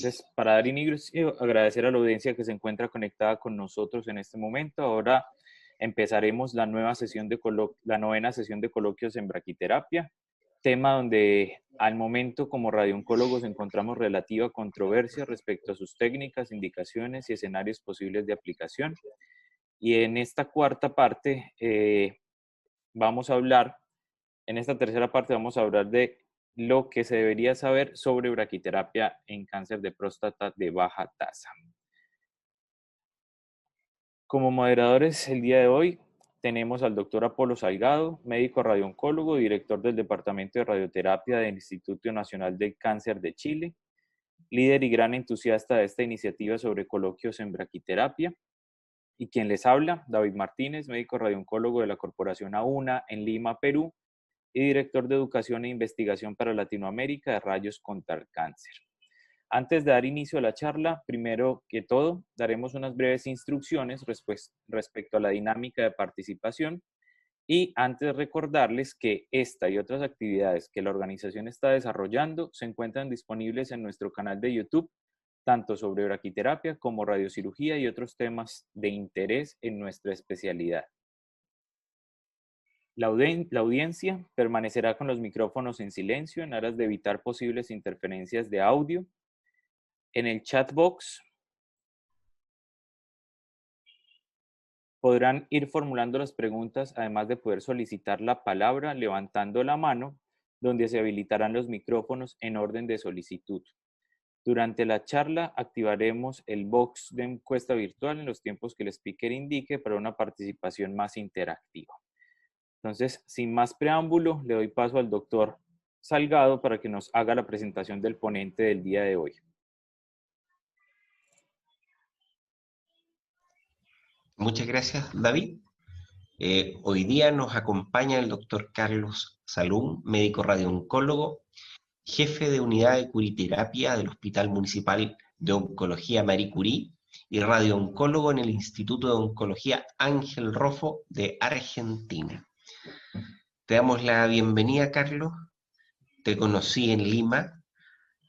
Entonces, para dar inicio, agradecer a la audiencia que se encuentra conectada con nosotros en este momento. Ahora empezaremos la la novena sesión de coloquios en braquiterapia, tema donde al momento como radiooncólogos encontramos relativa controversia respecto a sus técnicas, indicaciones y escenarios posibles de aplicación. Y en esta cuarta parte vamos a hablar, en esta tercera parte vamos a hablar de lo que se debería saber sobre braquiterapia en cáncer de próstata de baja tasa. Como moderadores el día de hoy tenemos al doctor Apolo Salgado, médico radiooncólogo, director del Departamento de Radioterapia del Instituto Nacional del Cáncer de Chile, líder y gran entusiasta de esta iniciativa sobre coloquios en braquiterapia, y quien les habla, David Martínez, médico radiooncólogo de la Corporación AUNA en Lima, Perú, y director de Educación e Investigación para Latinoamérica de Rayos contra el Cáncer. Antes de dar inicio a la charla, primero que todo, daremos unas breves instrucciones respecto a la dinámica de participación y antes recordarles que esta y otras actividades que la organización está desarrollando se encuentran disponibles en nuestro canal de YouTube, tanto sobre braquiterapia como radiocirugía y otros temas de interés en nuestra especialidad. La audiencia permanecerá con los micrófonos en silencio en aras de evitar posibles interferencias de audio. En el chat box podrán ir formulando las preguntas, además de poder solicitar la palabra levantando la mano, donde se habilitarán los micrófonos en orden de solicitud. Durante la charla activaremos el box de encuesta virtual en los tiempos que el speaker indique para una participación más interactiva. Entonces, sin más preámbulo, le doy paso al doctor Salgado para que nos haga la presentación del ponente del día de hoy. Muchas gracias, David. Hoy día nos acompaña el doctor Carlos Salum, médico radiooncólogo, jefe de unidad de curiterapia del Hospital Municipal de Oncología Marie Curie y radiooncólogo en el Instituto de Oncología Ángel Rofo de Argentina. Te damos la bienvenida, Carlos. Te conocí en Lima,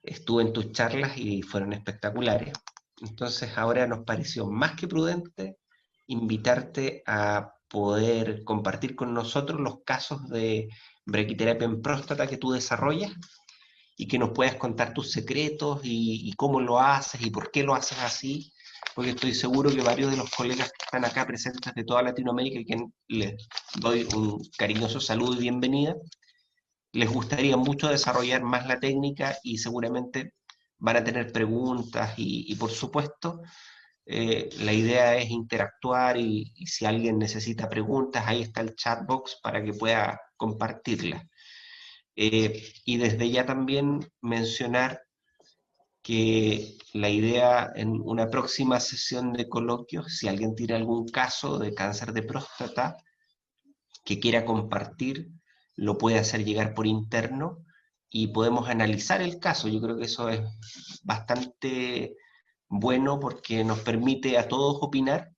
estuve en tus charlas y fueron espectaculares. Entonces ahora nos pareció más que prudente invitarte a poder compartir con nosotros los casos de braquiterapia en próstata que tú desarrollas y que nos puedas contar tus secretos y cómo lo haces y por qué lo haces así, porque estoy seguro que varios de los colegas que están acá presentes de toda Latinoamérica, y que les doy un cariñoso saludo y bienvenida, les gustaría mucho desarrollar más la técnica y seguramente van a tener preguntas y por supuesto, la idea es interactuar y si alguien necesita preguntas, ahí está el chat box para que pueda compartirlas. Y desde ya también mencionar que la idea en una próxima sesión de coloquios, si alguien tiene algún caso de cáncer de próstata que quiera compartir, lo puede hacer llegar por interno y podemos analizar el caso. Yo creo que eso es bastante bueno porque nos permite a todos opinar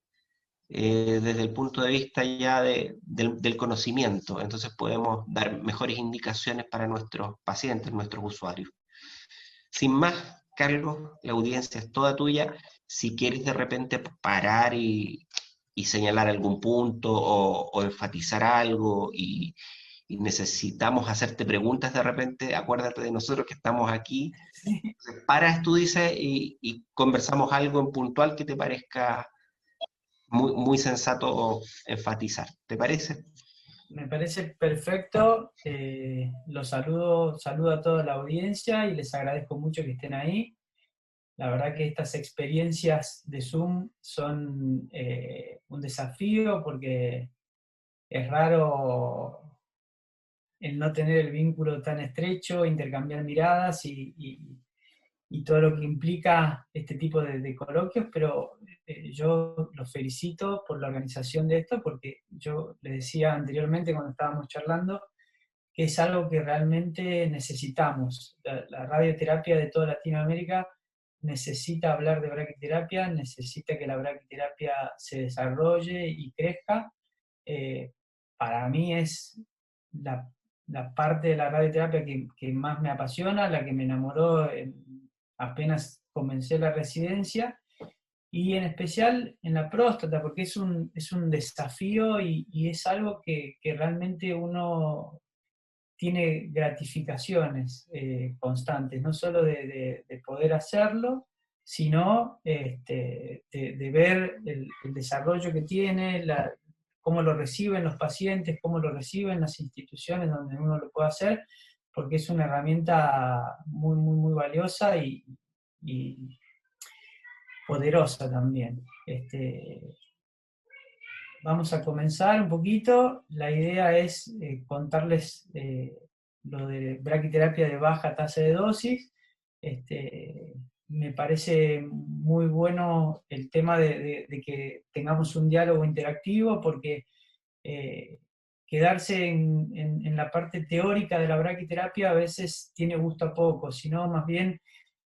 desde el punto de vista ya del conocimiento. Entonces podemos dar mejores indicaciones para nuestros pacientes, nuestros usuarios. Sin más, Carlos, la audiencia es toda tuya. Si quieres de repente parar y señalar algún punto o enfatizar algo y necesitamos hacerte preguntas de repente, acuérdate de nosotros que estamos aquí. Entonces, paras, tú dices, y conversamos algo en puntual que te parezca muy sensato enfatizar. ¿Te parece? Me parece perfecto. Los saludo a toda la audiencia y les agradezco mucho que estén ahí. La verdad que estas experiencias de Zoom son un desafío porque es raro el no tener el vínculo tan estrecho, intercambiar miradas y todo lo que implica este tipo de coloquios, pero yo los felicito por la organización de esto, porque yo les decía anteriormente cuando estábamos charlando, que es algo que realmente necesitamos. La radioterapia de toda Latinoamérica necesita hablar de braquiterapia, necesita que la braquiterapia se desarrolle y crezca. Para mí es la parte de la radioterapia que más me apasiona, la que me enamoró apenas comencé la residencia, y en especial en la próstata, porque es un desafío y es algo que realmente uno tiene gratificaciones constantes, no solo de poder hacerlo, sino de ver el desarrollo que tiene, cómo lo reciben los pacientes, cómo lo reciben las instituciones donde uno lo puede hacer, porque es una herramienta muy, muy, muy valiosa y poderosa también. Vamos a comenzar un poquito. La idea es contarles lo de braquiterapia de baja tasa de dosis. Me parece muy bueno el tema de que tengamos un diálogo interactivo, porque quedarse en la parte teórica de la braquiterapia a veces tiene gusto a poco, sino más bien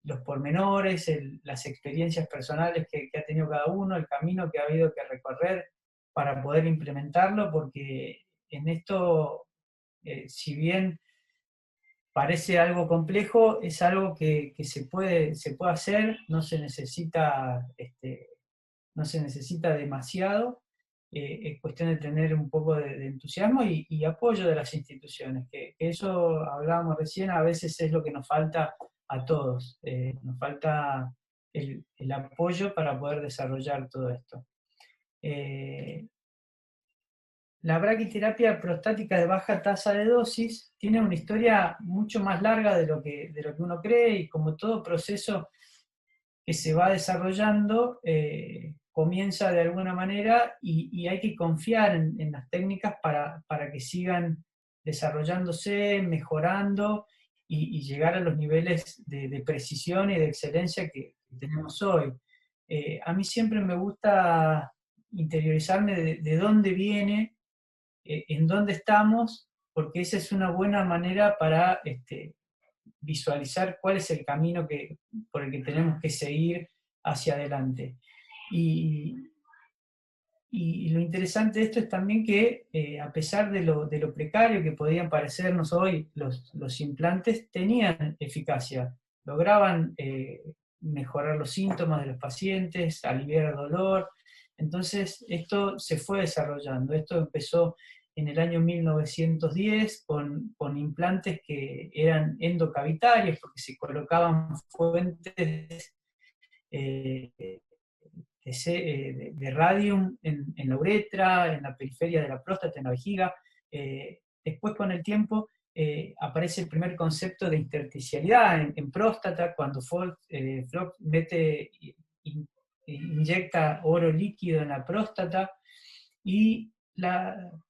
los pormenores, las experiencias personales que ha tenido cada uno, el camino que ha habido que recorrer para poder implementarlo, porque en esto, si bien parece algo complejo, es algo que se puede hacer, no se necesita demasiado, es cuestión de tener un poco de entusiasmo y apoyo de las instituciones, que eso hablábamos recién, a veces es lo que nos falta a todos, nos falta el apoyo para poder desarrollar todo esto. La braquiterapia prostática de baja tasa de dosis tiene una historia mucho más larga de lo que uno cree, y como todo proceso que se va desarrollando, comienza de alguna manera y hay que confiar en las técnicas para que sigan desarrollándose, mejorando y llegar a los niveles de precisión y de excelencia que tenemos hoy. A mí siempre me gusta interiorizarme de dónde viene, en dónde estamos, porque esa es una buena manera para visualizar cuál es el camino por el que tenemos que seguir hacia adelante. Y lo interesante de esto es también que, a pesar de lo precario que podían parecernos hoy los implantes, tenían eficacia, lograban mejorar los síntomas de los pacientes, aliviar el dolor. Entonces esto se fue desarrollando, esto empezó en el año 1910 con implantes que eran endocavitarios, porque se colocaban fuentes de radium en la uretra, en la periferia de la próstata, en la vejiga. Después, con el tiempo, aparece el primer concepto de intersticialidad en próstata, cuando Flock inyecta oro líquido en la próstata, y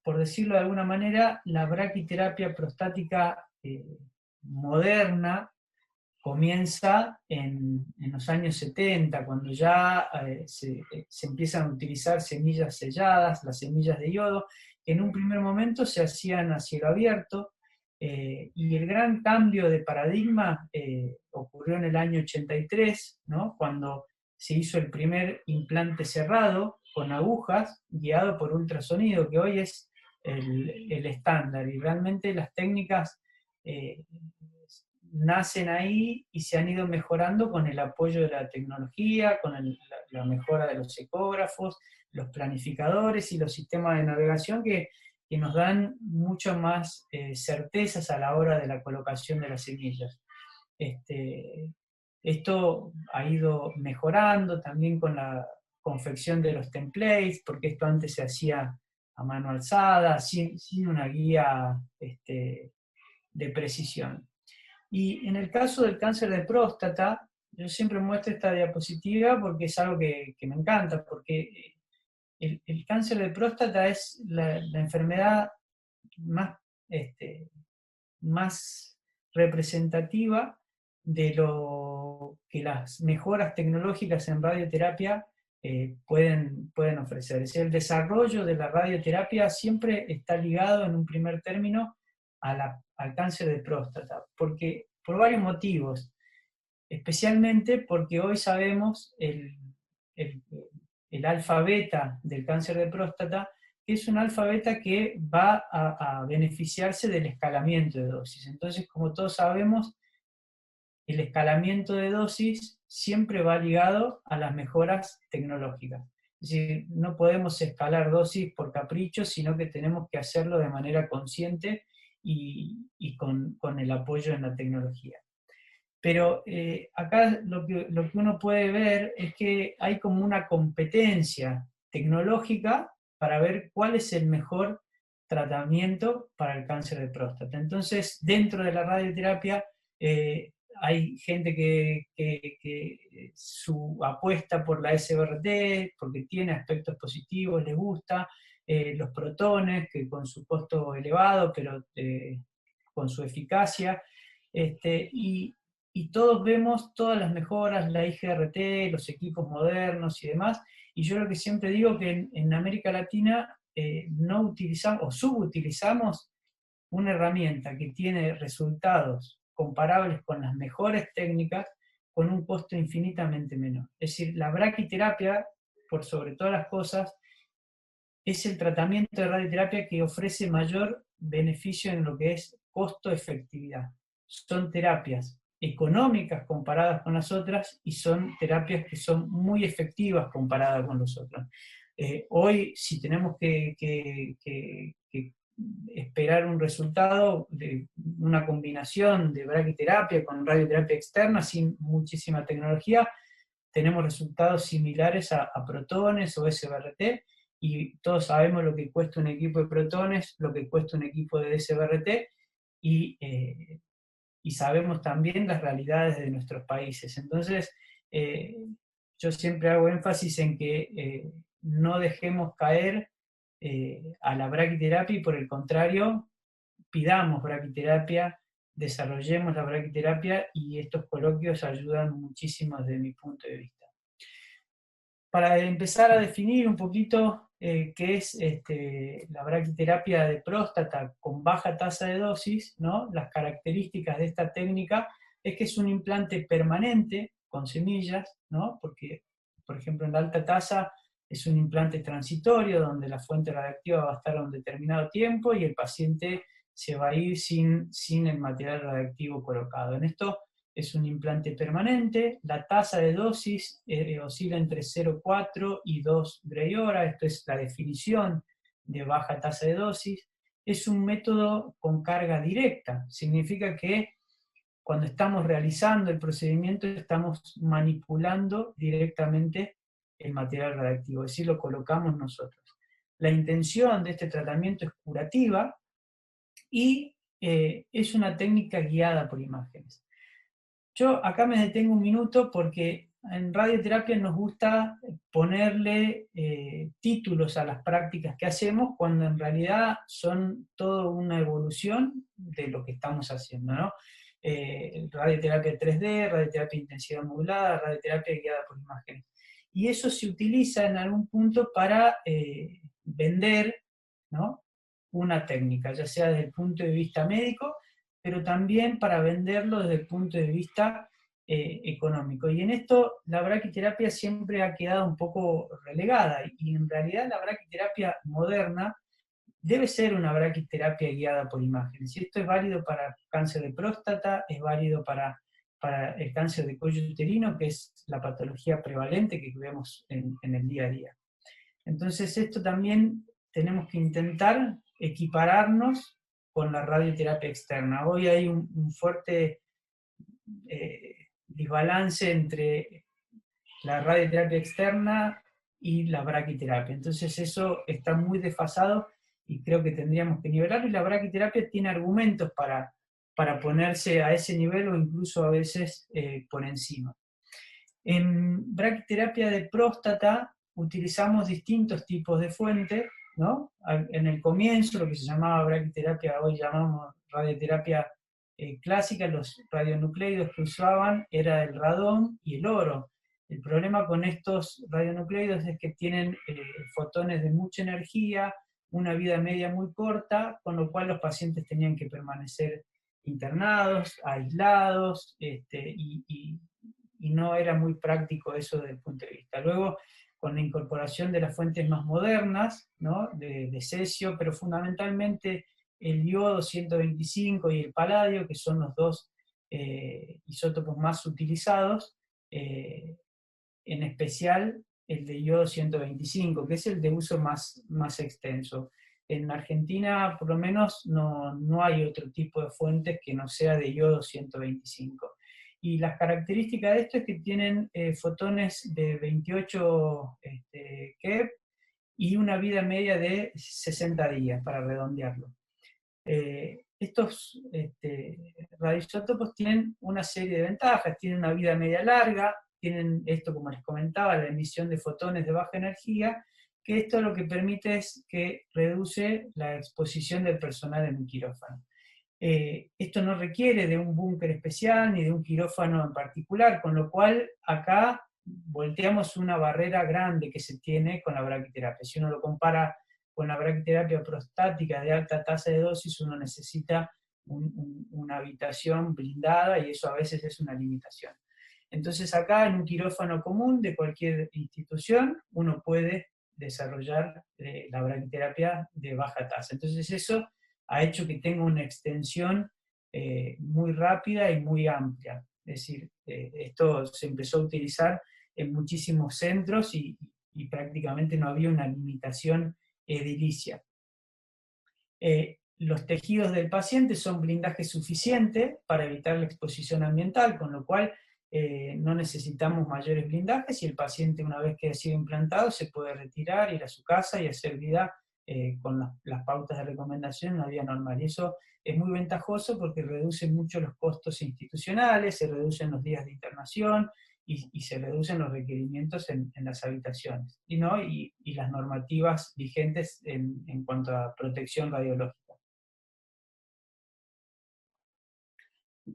por decirlo de alguna manera, la braquiterapia prostática moderna comienza en los años 70, cuando ya se empiezan a utilizar semillas selladas, las semillas de yodo, que en un primer momento se hacían a cielo abierto, y el gran cambio de paradigma ocurrió en el año 83, ¿no? Cuando se hizo el primer implante cerrado con agujas, guiado por ultrasonido, que hoy es el estándar, y realmente las técnicas nacen ahí y se han ido mejorando con el apoyo de la tecnología, con la mejora de los ecógrafos, los planificadores y los sistemas de navegación que nos dan mucho más certezas a la hora de la colocación de las semillas. Esto ha ido mejorando también con la confección de los templates, porque esto antes se hacía a mano alzada, sin una guía de precisión. Y en el caso del cáncer de próstata, yo siempre muestro esta diapositiva porque es algo que me encanta, porque el cáncer de próstata es la enfermedad más representativa de lo que las mejoras tecnológicas en radioterapia pueden ofrecer. Es decir, el desarrollo de la radioterapia siempre está ligado en un primer término al cáncer de próstata, por varios motivos, especialmente porque hoy sabemos el alfa-beta del cáncer de próstata, que es un alfa-beta que va a beneficiarse del escalamiento de dosis. Entonces, como todos sabemos, el escalamiento de dosis siempre va ligado a las mejoras tecnológicas. Es decir, no podemos escalar dosis por capricho, sino que tenemos que hacerlo de manera consciente y con el apoyo en la tecnología. Pero acá lo que uno puede ver es que hay como una competencia tecnológica para ver cuál es el mejor tratamiento para el cáncer de próstata. Entonces, dentro de la radioterapia, hay gente que su apuesta por la SBRT, porque tiene aspectos positivos, les gusta, los protones, que con su costo elevado, pero con su eficacia, y todos vemos todas las mejoras, la IGRT, los equipos modernos y demás, y yo lo que siempre digo que en América Latina no utilizamos o subutilizamos una herramienta que tiene resultados comparables con las mejores técnicas con un costo infinitamente menor. Es decir, la braquiterapia, por sobre todas las cosas, es el tratamiento de radioterapia que ofrece mayor beneficio en lo que es costo-efectividad. Son terapias económicas comparadas con las otras y son terapias que son muy efectivas comparadas con las otras. Hoy, si tenemos que esperar un resultado de una combinación de braquiterapia con radioterapia externa sin muchísima tecnología, tenemos resultados similares a protones o SBRT, y todos sabemos lo que cuesta un equipo de protones, lo que cuesta un equipo de SBRT, y sabemos también las realidades de nuestros países. Entonces, yo siempre hago énfasis en que no dejemos caer a la braquiterapia y por el contrario, pidamos braquiterapia, desarrollemos la braquiterapia y estos coloquios ayudan muchísimo desde mi punto de vista. Para empezar a definir un poquito qué es la braquiterapia de próstata con baja tasa de dosis, ¿no? Las características de esta técnica es que es un implante permanente con semillas, ¿no? Porque, por ejemplo, en la alta tasa es un implante transitorio donde la fuente radiactiva va a estar un determinado tiempo y el paciente se va a ir sin el material radiactivo colocado. En esto es un implante permanente, la tasa de dosis oscila entre 0,4 y 2 Gray-hora, esto es la definición de baja tasa de dosis. Es un método con carga directa, significa que cuando estamos realizando el procedimiento estamos manipulando directamente el material radiactivo, es decir, lo colocamos nosotros. La intención de este tratamiento es curativa y es una técnica guiada por imágenes. Yo acá me detengo un minuto porque en radioterapia nos gusta ponerle títulos a las prácticas que hacemos cuando en realidad son toda una evolución de lo que estamos haciendo, ¿no? Radioterapia 3D, radioterapia intensidad modulada, radioterapia guiada por imágenes. Y eso se utiliza en algún punto para vender, ¿no? Una técnica, ya sea desde el punto de vista médico, pero también para venderlo desde el punto de vista económico. Y en esto la braquiterapia siempre ha quedado un poco relegada, y en realidad la braquiterapia moderna debe ser una braquiterapia guiada por imágenes. Y esto es válido para cáncer de próstata, es válido para el cáncer de cuello uterino, que es la patología prevalente que vemos en el día a día. Entonces esto también tenemos que intentar equipararnos con la radioterapia externa. Hoy hay un fuerte desbalance entre la radioterapia externa y la braquiterapia. Entonces eso está muy desfasado y creo que tendríamos que nivelarlo, y la braquiterapia tiene argumentos para ponerse a ese nivel o incluso a veces por encima. En braquiterapia de próstata utilizamos distintos tipos de fuentes, ¿no? En el comienzo, lo que se llamaba braquiterapia, hoy llamamos radioterapia clásica, los radionucleidos que usaban era el radón y el oro. El problema con estos radionucleidos es que tienen fotones de mucha energía, una vida media muy corta, con lo cual los pacientes tenían que permanecer internados, aislados, y no era muy práctico eso desde el punto de vista. Luego, con la incorporación de las fuentes más modernas, ¿no? de cesio, pero fundamentalmente el iodo 125 y el paladio, que son los dos isótopos más utilizados, en especial el de iodo 125, que es el de uso más extenso. En Argentina, por lo menos, no hay otro tipo de fuentes que no sea de iodo 125. Y las características de esto es que tienen fotones de 28 keV y una vida media de 60 días, para redondearlo. Estos radioisótopos tienen una serie de ventajas, tienen una vida media larga, tienen esto, como les comentaba, la emisión de fotones de baja energía, que esto lo que permite es que reduce la exposición del personal en un quirófano. Esto no requiere de un búnker especial ni de un quirófano en particular, con lo cual acá volteamos una barrera grande que se tiene con la braquiterapia. Si uno lo compara con la braquiterapia prostática de alta tasa de dosis, uno necesita una habitación blindada y eso a veces es una limitación. Entonces acá en un quirófano común de cualquier institución uno puede desarrollar la braquiterapia de baja tasa. Entonces eso ha hecho que tenga una extensión muy rápida y muy amplia. Es decir, esto se empezó a utilizar en muchísimos centros y prácticamente no había una limitación edilicia. Los tejidos del paciente son blindaje suficiente para evitar la exposición ambiental, con lo cual no necesitamos mayores blindajes y el paciente, una vez que ha sido implantado, se puede retirar, ir a su casa y hacer vida con las pautas de recomendación en una vida normal. Y eso es muy ventajoso porque reduce mucho los costos institucionales, se reducen los días de internación y se reducen los requerimientos en las habitaciones, y las normativas vigentes en cuanto a protección radiológica.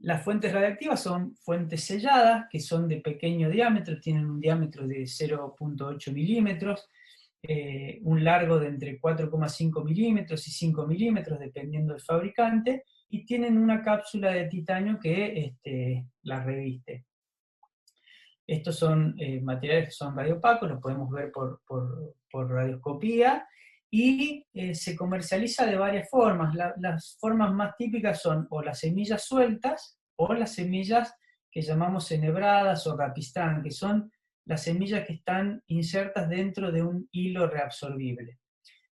Las fuentes radiactivas son fuentes selladas, que son de pequeño diámetro, tienen un diámetro de 0.8 milímetros, un largo de entre 4,5 milímetros y 5 milímetros, dependiendo del fabricante, y tienen una cápsula de titanio que las reviste. Estos son materiales que son radiopacos, los podemos ver por radioscopía, y se comercializa de varias formas. Las formas más típicas son o las semillas sueltas o las semillas que llamamos enhebradas o rapistrán, que son las semillas que están insertas dentro de un hilo reabsorbible,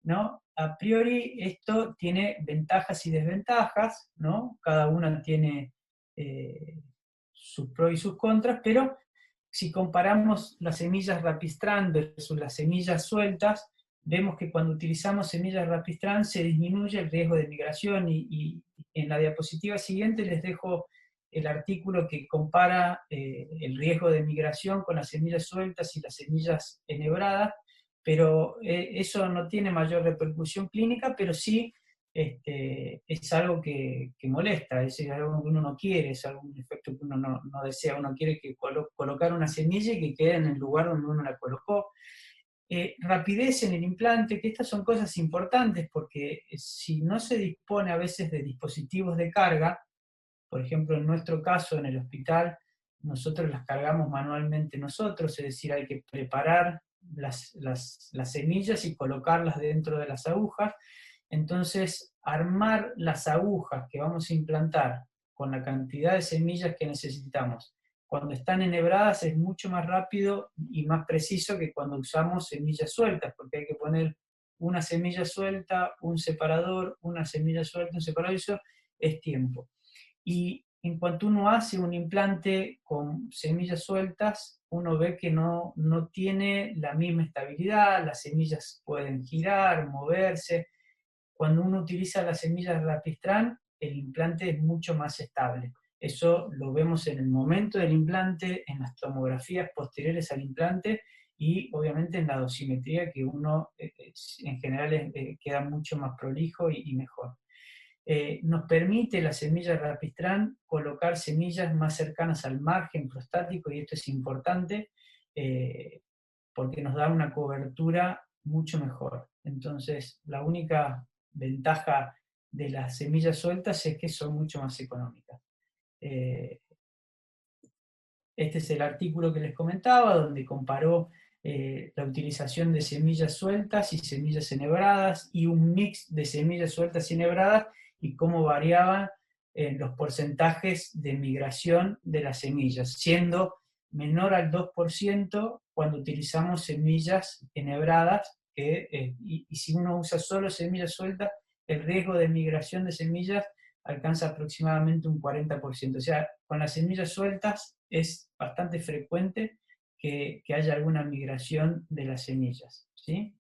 ¿no? A priori esto tiene ventajas y desventajas, ¿no? Cada una tiene sus pros y sus contras, pero si comparamos las semillas rapistrán versus las semillas sueltas, vemos que cuando utilizamos semillas rapistrán se disminuye el riesgo de migración, y en la diapositiva siguiente les dejo el artículo que compara el riesgo de migración con las semillas sueltas y las semillas enhebradas, pero eso no tiene mayor repercusión clínica, pero sí es algo que molesta, es algo que uno no quiere, es algún efecto que uno no desea. Uno quiere colocar una semilla y que quede en el lugar donde uno la colocó. Rapidez en el implante, que estas son cosas importantes porque si no se dispone a veces de dispositivos de carga, por ejemplo en nuestro caso en el hospital, nosotros las cargamos manualmente nosotros, es decir, hay que preparar las semillas y colocarlas dentro de las agujas. Entonces, armar las agujas que vamos a implantar con la cantidad de semillas que necesitamos, cuando están enhebradas es mucho más rápido y más preciso que cuando usamos semillas sueltas, porque hay que poner una semilla suelta, un separador, una semilla suelta, un separador, y eso es tiempo. Y en cuanto uno hace un implante con semillas sueltas, uno ve que no tiene la misma estabilidad, las semillas pueden girar, moverse. Cuando uno utiliza las semillas rapistrán, el implante es mucho más estable. Eso lo vemos en el momento del implante, en las tomografías posteriores al implante y obviamente en la dosimetría, que uno en general queda mucho más prolijo y mejor. Nos permite la semilla rapistrán colocar semillas más cercanas al margen prostático, y esto es importante porque nos da una cobertura mucho mejor. Entonces, la única ventaja de las semillas sueltas es que son mucho más económicas. Este es el artículo que les comentaba, donde comparó la utilización de semillas sueltas y semillas enhebradas, y un mix de semillas sueltas y enhebradas, y cómo variaban los porcentajes de migración de las semillas, siendo menor al 2% cuando utilizamos semillas enhebradas, y si uno usa solo semillas sueltas, el riesgo de migración de semillas alcanza aproximadamente un 40%. O sea, con las semillas sueltas es bastante frecuente que haya alguna migración de las semillas, ¿sí?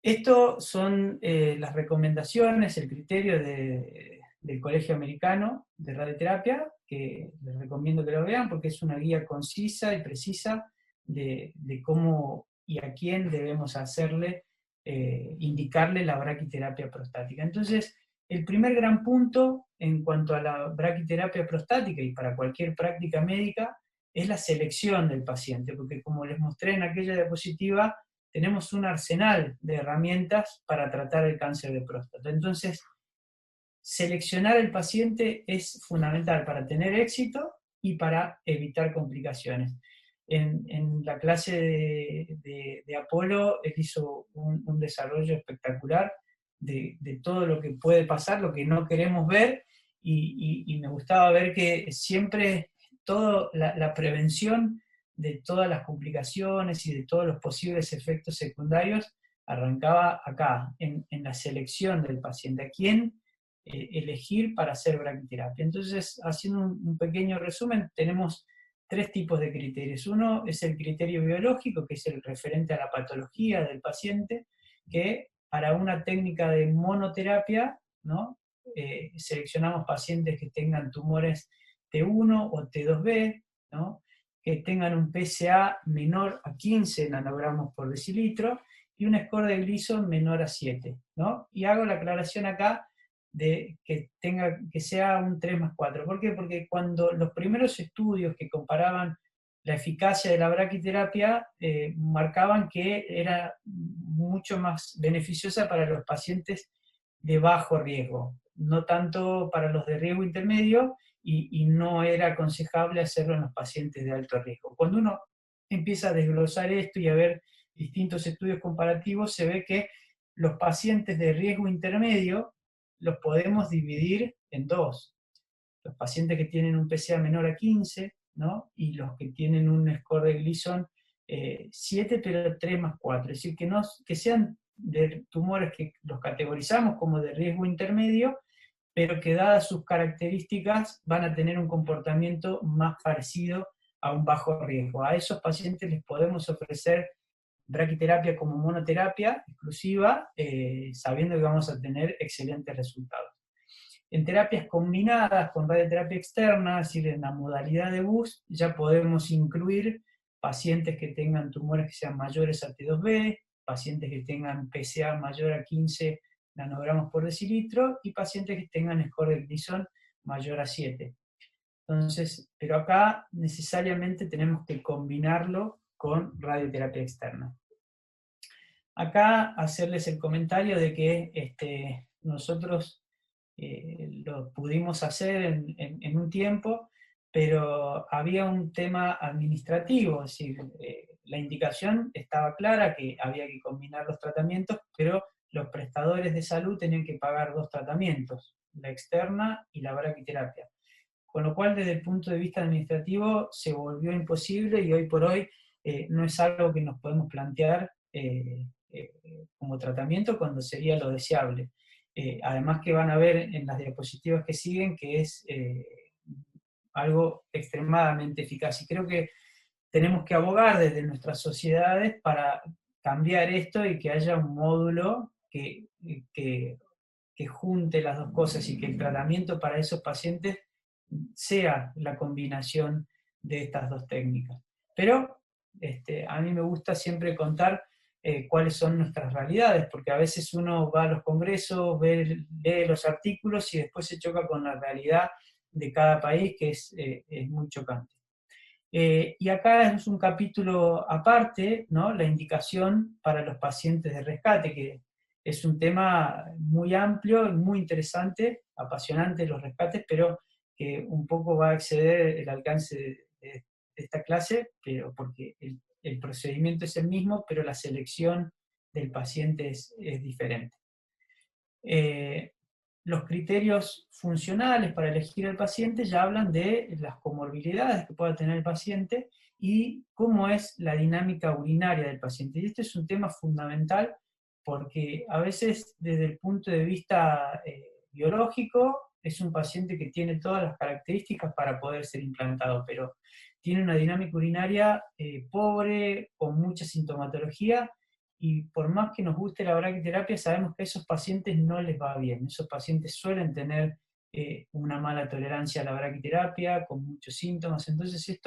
Esto son las recomendaciones, el criterio del Colegio Americano de Radioterapia, que les recomiendo que lo vean porque es una guía concisa y precisa de cómo y a quién debemos indicarle la braquiterapia prostática. Entonces, el primer gran punto en cuanto a la braquiterapia prostática y para cualquier práctica médica es la selección del paciente, porque como les mostré en aquella diapositiva, tenemos un arsenal de herramientas para tratar el cáncer de próstata. Entonces, seleccionar el paciente es fundamental para tener éxito y para evitar complicaciones. En la clase de Apolo, él hizo un desarrollo espectacular de todo lo que puede pasar, lo que no queremos ver, y me gustaba ver que siempre toda la prevención de todas las complicaciones y de todos los posibles efectos secundarios arrancaba acá, en la selección del paciente, a quién elegir para hacer braquiterapia. Entonces, haciendo un pequeño resumen, tenemos 3 tipos de criterios. Uno es el criterio biológico, que es el referente a la patología del paciente, que para una técnica de monoterapia, ¿no? Seleccionamos pacientes que tengan tumores T1 o T2B, ¿no? Que tengan un PSA menor a 15 nanogramos por decilitro y un score de Gleason menor a 7, ¿no? Y hago la aclaración acá de que sea un 3+4. ¿Por qué? Porque cuando los primeros estudios que comparaban la eficacia de la braquiterapia marcaban que era mucho más beneficiosa para los pacientes de bajo riesgo, no tanto para los de riesgo intermedio, y no era aconsejable hacerlo en los pacientes de alto riesgo. Cuando uno empieza a desglosar esto y a ver distintos estudios comparativos, se ve que los pacientes de riesgo intermedio los podemos dividir en 2. Los pacientes que tienen un PSA menor a 15, ¿no? Y los que tienen un score de Gleason 7, pero 3+4. Es decir, que sean de tumores que los categorizamos como de riesgo intermedio, pero que dadas sus características van a tener un comportamiento más parecido a un bajo riesgo. A esos pacientes les podemos ofrecer braquiterapia como monoterapia exclusiva, sabiendo que vamos a tener excelentes resultados. En terapias combinadas con radioterapia externa, es decir, en la modalidad de BUS, ya podemos incluir pacientes que tengan tumores que sean mayores a T2B, pacientes que tengan PSA mayor a 15 nanogramos por decilitro, y pacientes que tengan score de Gleason mayor a 7. Entonces, pero acá necesariamente tenemos que combinarlo con radioterapia externa. Acá hacerles el comentario de que nosotros lo pudimos hacer en un tiempo, pero había un tema administrativo, es decir, la indicación estaba clara que había que combinar los tratamientos, pero los prestadores de salud tenían que pagar 2 tratamientos, la externa y la braquiterapia. Con lo cual, desde el punto de vista administrativo, se volvió imposible y hoy por hoy no es algo que nos podemos plantear como tratamiento cuando sería lo deseable. Además que van a ver en las diapositivas que siguen que es algo extremadamente eficaz. Y creo que tenemos que abogar desde nuestras sociedades para cambiar esto y que haya un módulo que junte las 2 cosas y que el tratamiento para esos pacientes sea la combinación de estas 2 técnicas. Pero a mí me gusta siempre contar cuáles son nuestras realidades, porque a veces uno va a los congresos, lee los artículos y después se choca con la realidad de cada país, que es muy chocante. Y acá es un capítulo aparte, ¿no? La indicación para los pacientes de rescate, que es un tema muy amplio, muy interesante, apasionante los rescates, pero que un poco va a exceder el alcance de esta clase, pero porque el procedimiento es el mismo, pero la selección del paciente es diferente. los criterios funcionales para elegir al paciente ya hablan de las comorbilidades que pueda tener el paciente y cómo es la dinámica urinaria del paciente. Y este es un tema fundamental porque a veces desde el punto de vista biológico es un paciente que tiene todas las características para poder ser implantado, pero tiene una dinámica urinaria pobre, con mucha sintomatología, y por más que nos guste la braquiterapia, sabemos que a esos pacientes no les va bien. Esos pacientes suelen tener una mala tolerancia a la braquiterapia, con muchos síntomas. Entonces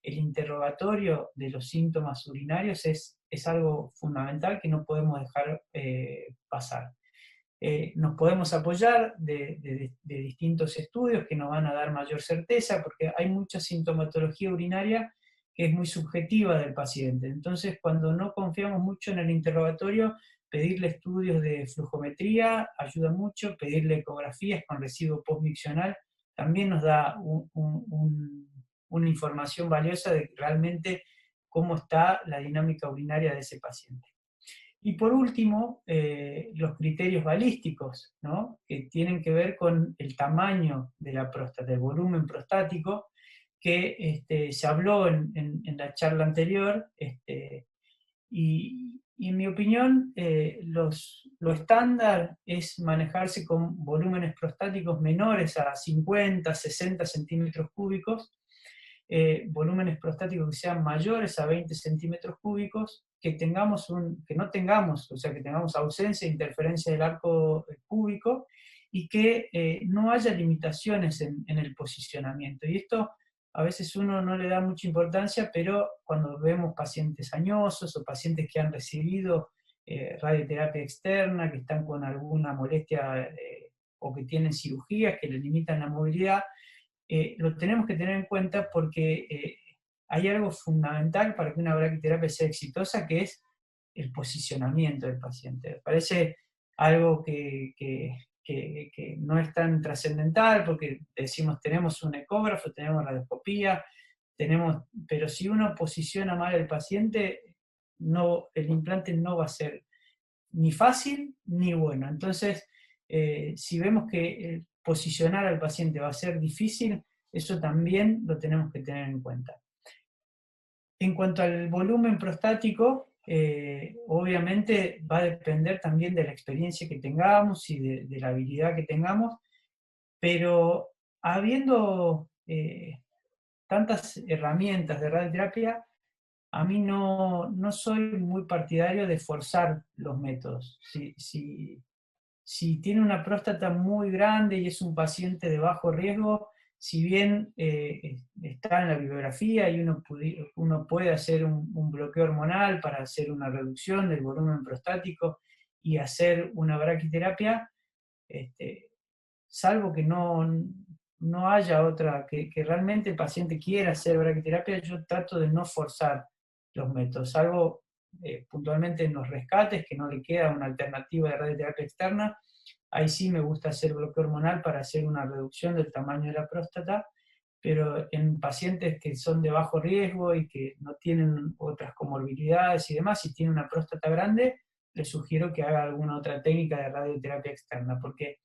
el interrogatorio de los síntomas urinarios es algo fundamental que no podemos dejar pasar. Nos podemos apoyar de distintos estudios que nos van a dar mayor certeza, porque hay mucha sintomatología urinaria que es muy subjetiva del paciente. Entonces, cuando no confiamos mucho en el interrogatorio, pedirle estudios de flujometría ayuda mucho, pedirle ecografías con residuo postmiccional también nos da una información valiosa de realmente cómo está la dinámica urinaria de ese paciente. Y por último, los criterios balísticos, ¿no? Que tienen que ver con el tamaño de la próstata, el volumen prostático, que se habló en la charla anterior, y en mi opinión, lo estándar es manejarse con volúmenes prostáticos menores a 50, 60 centímetros cúbicos, volúmenes prostáticos que sean mayores a 20 centímetros cúbicos, que no tengamos, o sea, que tengamos ausencia e interferencia del arco púbico, y que no haya limitaciones en el posicionamiento. Y esto a veces uno no le da mucha importancia, pero cuando vemos pacientes añosos o pacientes que han recibido radioterapia externa, que están con alguna molestia o que tienen cirugías que le limitan la movilidad, lo tenemos que tener en cuenta porque hay algo fundamental para que una braquiterapia sea exitosa, que es el posicionamiento del paciente. Parece algo que no es tan trascendental, porque decimos tenemos un ecógrafo, tenemos radioscopía, pero si uno posiciona mal al paciente, el implante no va a ser ni fácil ni bueno. Entonces, si vemos que posicionar al paciente va a ser difícil, eso también lo tenemos que tener en cuenta. En cuanto al volumen prostático, obviamente va a depender también de la experiencia que tengamos y de la habilidad que tengamos, pero habiendo tantas herramientas de radioterapia, a mí no soy muy partidario de forzar los métodos. Si tiene una próstata muy grande y es un paciente de bajo riesgo, si bien está en la bibliografía y uno puede hacer un bloqueo hormonal para hacer una reducción del volumen prostático y hacer una braquiterapia, salvo que no haya otra, que realmente el paciente quiera hacer braquiterapia, yo trato de no forzar los métodos, salvo puntualmente en los rescates, que no le queda una alternativa de radioterapia externa. Ahí sí me gusta hacer bloqueo hormonal para hacer una reducción del tamaño de la próstata, pero en pacientes que son de bajo riesgo y que no tienen otras comorbilidades y demás, si tiene una próstata grande, les sugiero que haga alguna otra técnica de radioterapia externa, porque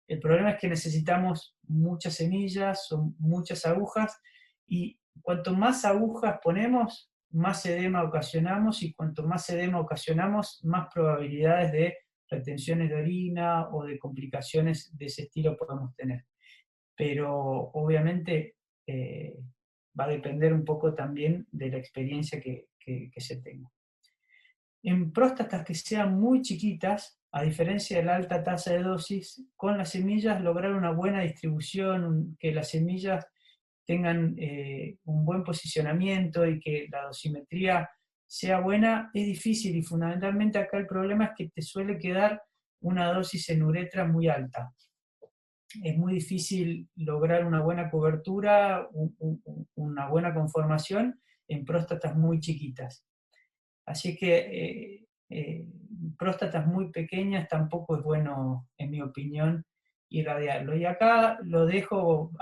el problema es que necesitamos muchas semillas, son muchas agujas, y cuanto más agujas ponemos, más edema ocasionamos, y cuanto más edema ocasionamos, más probabilidades de retenciones de orina o de complicaciones de ese estilo podemos tener. Pero obviamente va a depender un poco también de la experiencia que se tenga. En próstatas que sean muy chiquitas, a diferencia de la alta tasa de dosis, con las semillas lograr una buena distribución, que las semillas tengan un buen posicionamiento y que la dosimetría sea buena, es difícil, y fundamentalmente acá el problema es que te suele quedar una dosis en uretra muy alta. Es muy difícil lograr una buena cobertura, una buena conformación en próstatas muy chiquitas. Así que próstatas muy pequeñas tampoco es bueno, en mi opinión, irradiarlo. Y acá lo dejo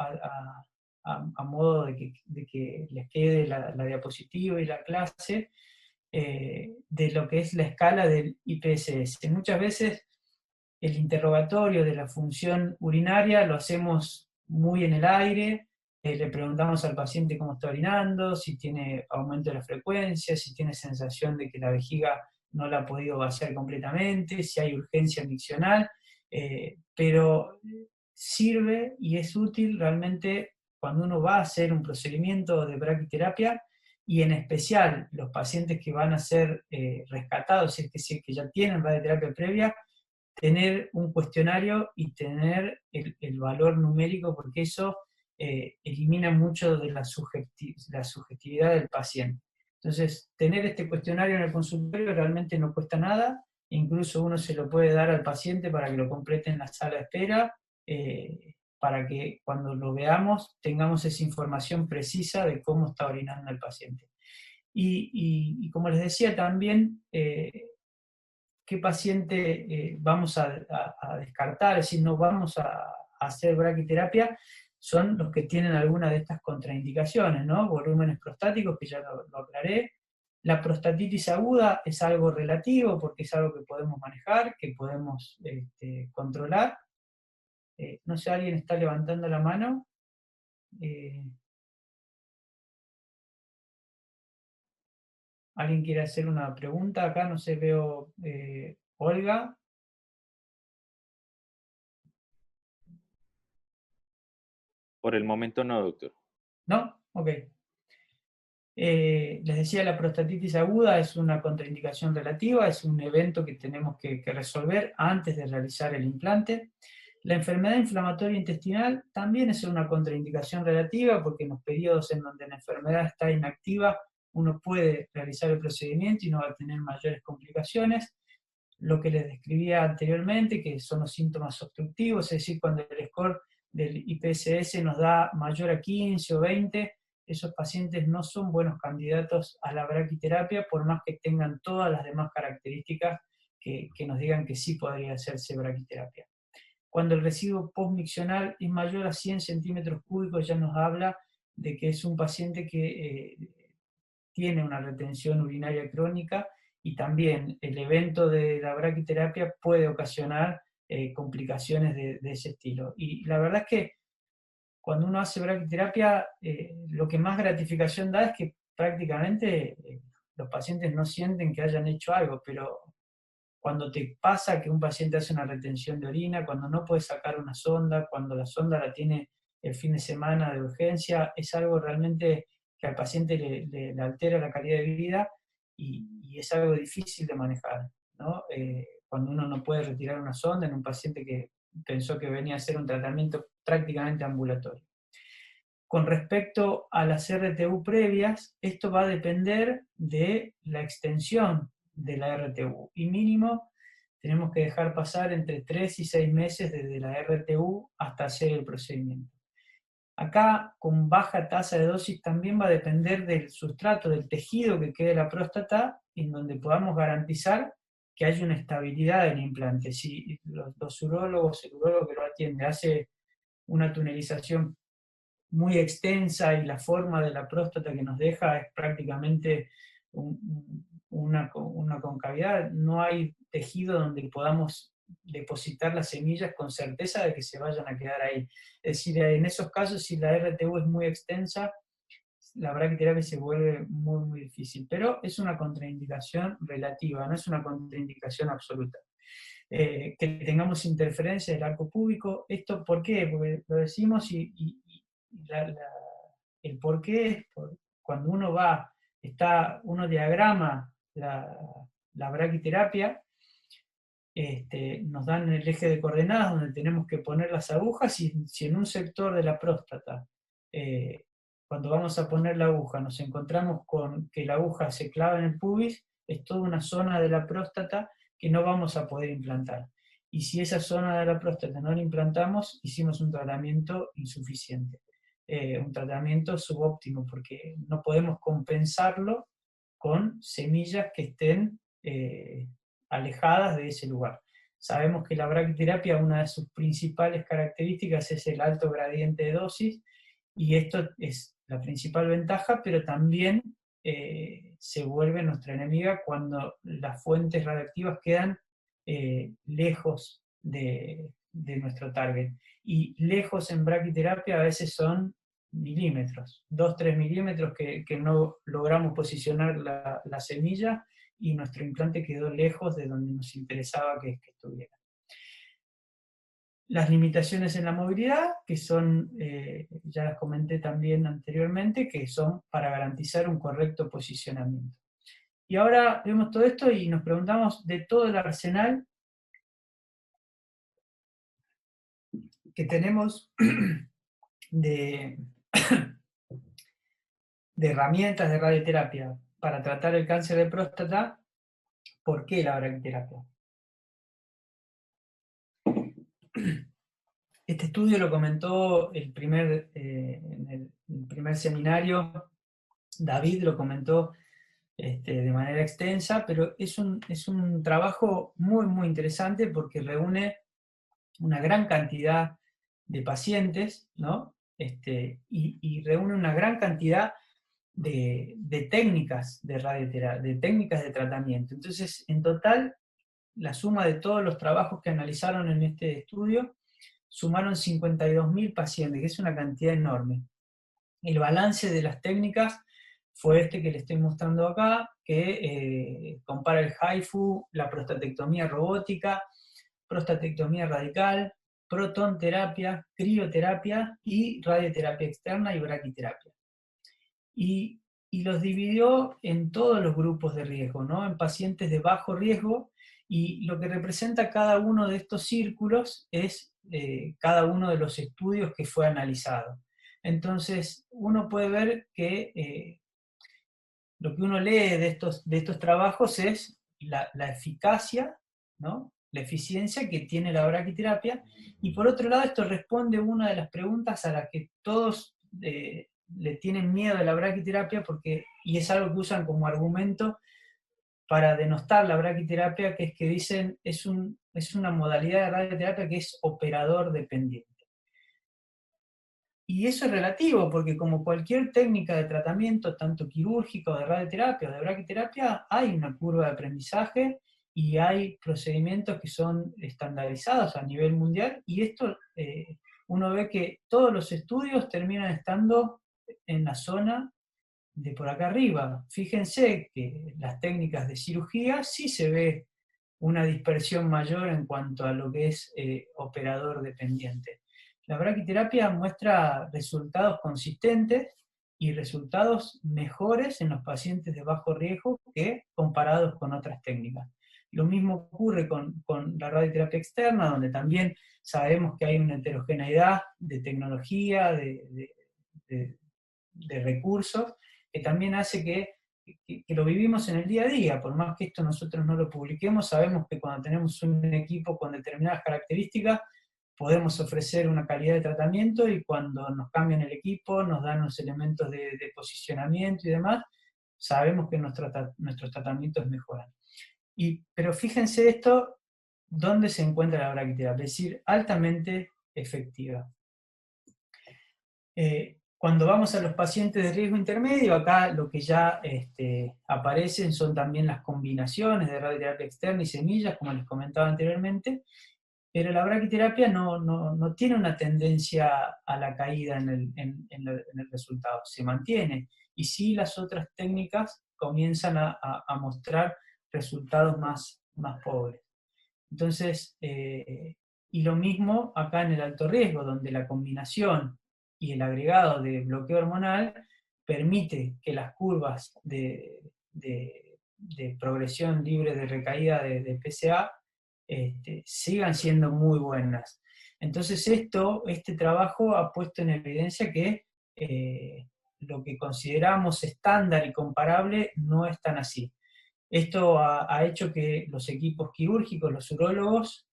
a modo de que les quede la diapositiva y la clase de lo que es la escala del IPSS. Muchas veces el interrogatorio de la función urinaria lo hacemos muy en el aire, le preguntamos al paciente cómo está orinando, si tiene aumento de la frecuencia, si tiene sensación de que la vejiga no la ha podido vaciar completamente, si hay urgencia miccional, pero sirve y es útil realmente cuando uno va a hacer un procedimiento de braquiterapia, y en especial los pacientes que van a ser rescatados, si es que ya tienen radioterapia previa, tener un cuestionario y tener el valor numérico, porque eso elimina mucho de la subjetividad del paciente. Entonces, tener este cuestionario en el consultorio realmente no cuesta nada, incluso uno se lo puede dar al paciente para que lo complete en la sala de espera, para que cuando lo veamos tengamos esa información precisa de cómo está orinando el paciente. Y como les decía también, qué paciente vamos a descartar, es decir, no vamos a hacer braquiterapia, son los que tienen alguna de estas contraindicaciones, ¿no? Volúmenes prostáticos, que ya lo aclaré. La prostatitis aguda es algo relativo, porque es algo que podemos manejar, que podemos controlar. No sé, ¿alguien está levantando la mano? ¿Alguien quiere hacer una pregunta? Acá no sé, veo Olga. Por el momento no, doctor. ¿No? Ok. Les decía, la prostatitis aguda es una contraindicación relativa, es un evento que tenemos que resolver antes de realizar el implante. La enfermedad inflamatoria intestinal también es una contraindicación relativa, porque en los periodos en donde la enfermedad está inactiva, uno puede realizar el procedimiento y no va a tener mayores complicaciones. Lo que les describía anteriormente, que son los síntomas obstructivos, es decir, cuando el score del IPSS nos da mayor a 15 o 20, esos pacientes no son buenos candidatos a la braquiterapia, por más que tengan todas las demás características que nos digan que sí podría hacerse braquiterapia. Cuando el residuo postmiccional es mayor a 100 centímetros cúbicos, ya nos habla de que es un paciente que tiene una retención urinaria crónica, y también el evento de la braquiterapia puede ocasionar complicaciones de ese estilo. Y la verdad es que cuando uno hace braquiterapia, lo que más gratificación da es que prácticamente los pacientes no sienten que hayan hecho algo, pero cuando te pasa que un paciente hace una retención de orina, cuando no puede sacar una sonda, cuando la sonda la tiene el fin de semana de urgencia, es algo realmente que al paciente le altera la calidad de vida, y es algo difícil de manejar, ¿no? Cuando uno no puede retirar una sonda en un paciente que pensó que venía a hacer un tratamiento prácticamente ambulatorio. Con respecto a las RTU previas, esto va a depender de la extensión de la RTU, y mínimo tenemos que dejar pasar entre 3 y 6 meses desde la RTU hasta hacer el procedimiento. Acá, con baja tasa de dosis, también va a depender del sustrato, del tejido que quede la próstata, en donde podamos garantizar que haya una estabilidad del implante. Si los urólogos, el urólogo que lo atiende hace una tunelización muy extensa y la forma de la próstata que nos deja es prácticamente una concavidad, no hay tejido donde podamos depositar las semillas con certeza de que se vayan a quedar ahí. Es decir, en esos casos, si la RTU es muy extensa, la braquiterapia se vuelve muy, muy difícil, pero es una contraindicación relativa, no es una contraindicación absoluta. Que tengamos interferencia del arco púbico, ¿esto por qué? Porque lo decimos y el por qué es cuando uno uno diagrama la braquiterapia, nos dan el eje de coordenadas donde tenemos que poner las agujas, y si en un sector de la próstata, cuando vamos a poner la aguja, nos encontramos con que la aguja se clava en el pubis, es toda una zona de la próstata que no vamos a poder implantar. Y si esa zona de la próstata no la implantamos, hicimos un tratamiento insuficiente, un tratamiento subóptimo, porque no podemos compensarlo con semillas que estén alejadas de ese lugar. Sabemos que la braquiterapia, una de sus principales características es el alto gradiente de dosis, y esto es la principal ventaja, pero también se vuelve nuestra enemiga cuando las fuentes radiactivas quedan lejos de nuestro target. Y lejos en braquiterapia a veces son milímetros, 2-3 milímetros que no logramos posicionar la semilla y nuestro implante quedó lejos de donde nos interesaba que estuviera. Las limitaciones en la movilidad, que son, ya las comenté también anteriormente, que son para garantizar un correcto posicionamiento. Y ahora vemos todo esto y nos preguntamos de todo el arsenal que tenemos de herramientas de radioterapia para tratar el cáncer de próstata, ¿por qué la braquiterapia? Este estudio lo comentó en el primer seminario, David lo comentó de manera extensa, pero es un trabajo muy, muy interesante porque reúne una gran cantidad de pacientes, ¿no? Y reúne una gran cantidad de técnicas de radioterapia, de técnicas de tratamiento. Entonces, en total, la suma de todos los trabajos que analizaron en este estudio, sumaron 52.000 pacientes, que es una cantidad enorme. El balance de las técnicas fue este que les estoy mostrando acá, que compara el HIFU, la prostatectomía robótica, prostatectomía radical, protonterapia, crioterapia y radioterapia externa y braquiterapia. Y los dividió en todos los grupos de riesgo, ¿no? En pacientes de bajo riesgo, y lo que representa cada uno de estos círculos es cada uno de los estudios que fue analizado. Entonces, uno puede ver que lo que uno lee de estos trabajos es la eficacia, ¿no? La eficiencia que tiene la braquiterapia, y por otro lado esto responde a una de las preguntas a las que todos le tienen miedo a la braquiterapia, y es algo que usan como argumento para denostar la braquiterapia, que es que dicen es una modalidad de radioterapia que es operador dependiente. Y eso es relativo, porque como cualquier técnica de tratamiento, tanto quirúrgico, de radioterapia o de braquiterapia, hay una curva de aprendizaje y hay procedimientos que son estandarizados a nivel mundial, y esto uno ve que todos los estudios terminan estando en la zona de por acá arriba. Fíjense que las técnicas de cirugía sí se ve una dispersión mayor en cuanto a lo que es operador dependiente. La braquiterapia muestra resultados consistentes y resultados mejores en los pacientes de bajo riesgo que comparados con otras técnicas. Lo mismo ocurre con la radioterapia externa, donde también sabemos que hay una heterogeneidad de tecnología, de recursos, que también hace que lo vivimos en el día a día. Por más que esto nosotros no lo publiquemos, sabemos que cuando tenemos un equipo con determinadas características, podemos ofrecer una calidad de tratamiento, y cuando nos cambian el equipo, nos dan los elementos de posicionamiento y demás, sabemos que nuestros tratamientos mejoran. Pero fíjense esto, ¿dónde se encuentra la braquiterapia? Es decir, altamente efectiva. Cuando vamos a los pacientes de riesgo intermedio, acá lo que ya aparecen son también las combinaciones de radioterapia externa y semillas, como les comentaba anteriormente, pero la braquiterapia no tiene una tendencia a la caída en el resultado, se mantiene, y sí las otras técnicas comienzan a mostrar resultados más pobres. Entonces, y lo mismo acá en el alto riesgo, donde la combinación y el agregado de bloqueo hormonal permite que las curvas de progresión libre de recaída de PSA sigan siendo muy buenas. Entonces este trabajo ha puesto en evidencia que lo que consideramos estándar y comparable no es tan así. Esto ha hecho que los equipos quirúrgicos, los urólogos,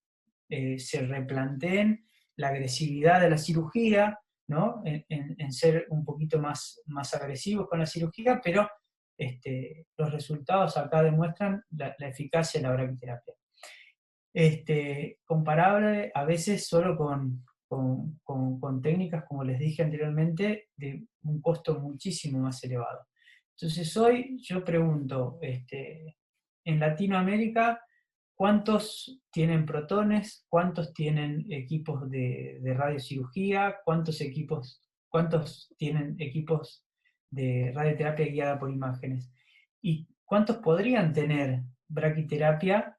se replanteen la agresividad de la cirugía, ¿no? En ser un poquito más agresivos con la cirugía, pero los resultados acá demuestran la eficacia de la braquiterapia. Comparable a veces solo con técnicas, como les dije anteriormente, de un costo muchísimo más elevado. Entonces hoy yo pregunto, en Latinoamérica, cuántos tienen protones, cuántos tienen equipos de radiocirugía, cuántos tienen equipos de radioterapia guiada por imágenes, y cuántos podrían tener braquiterapia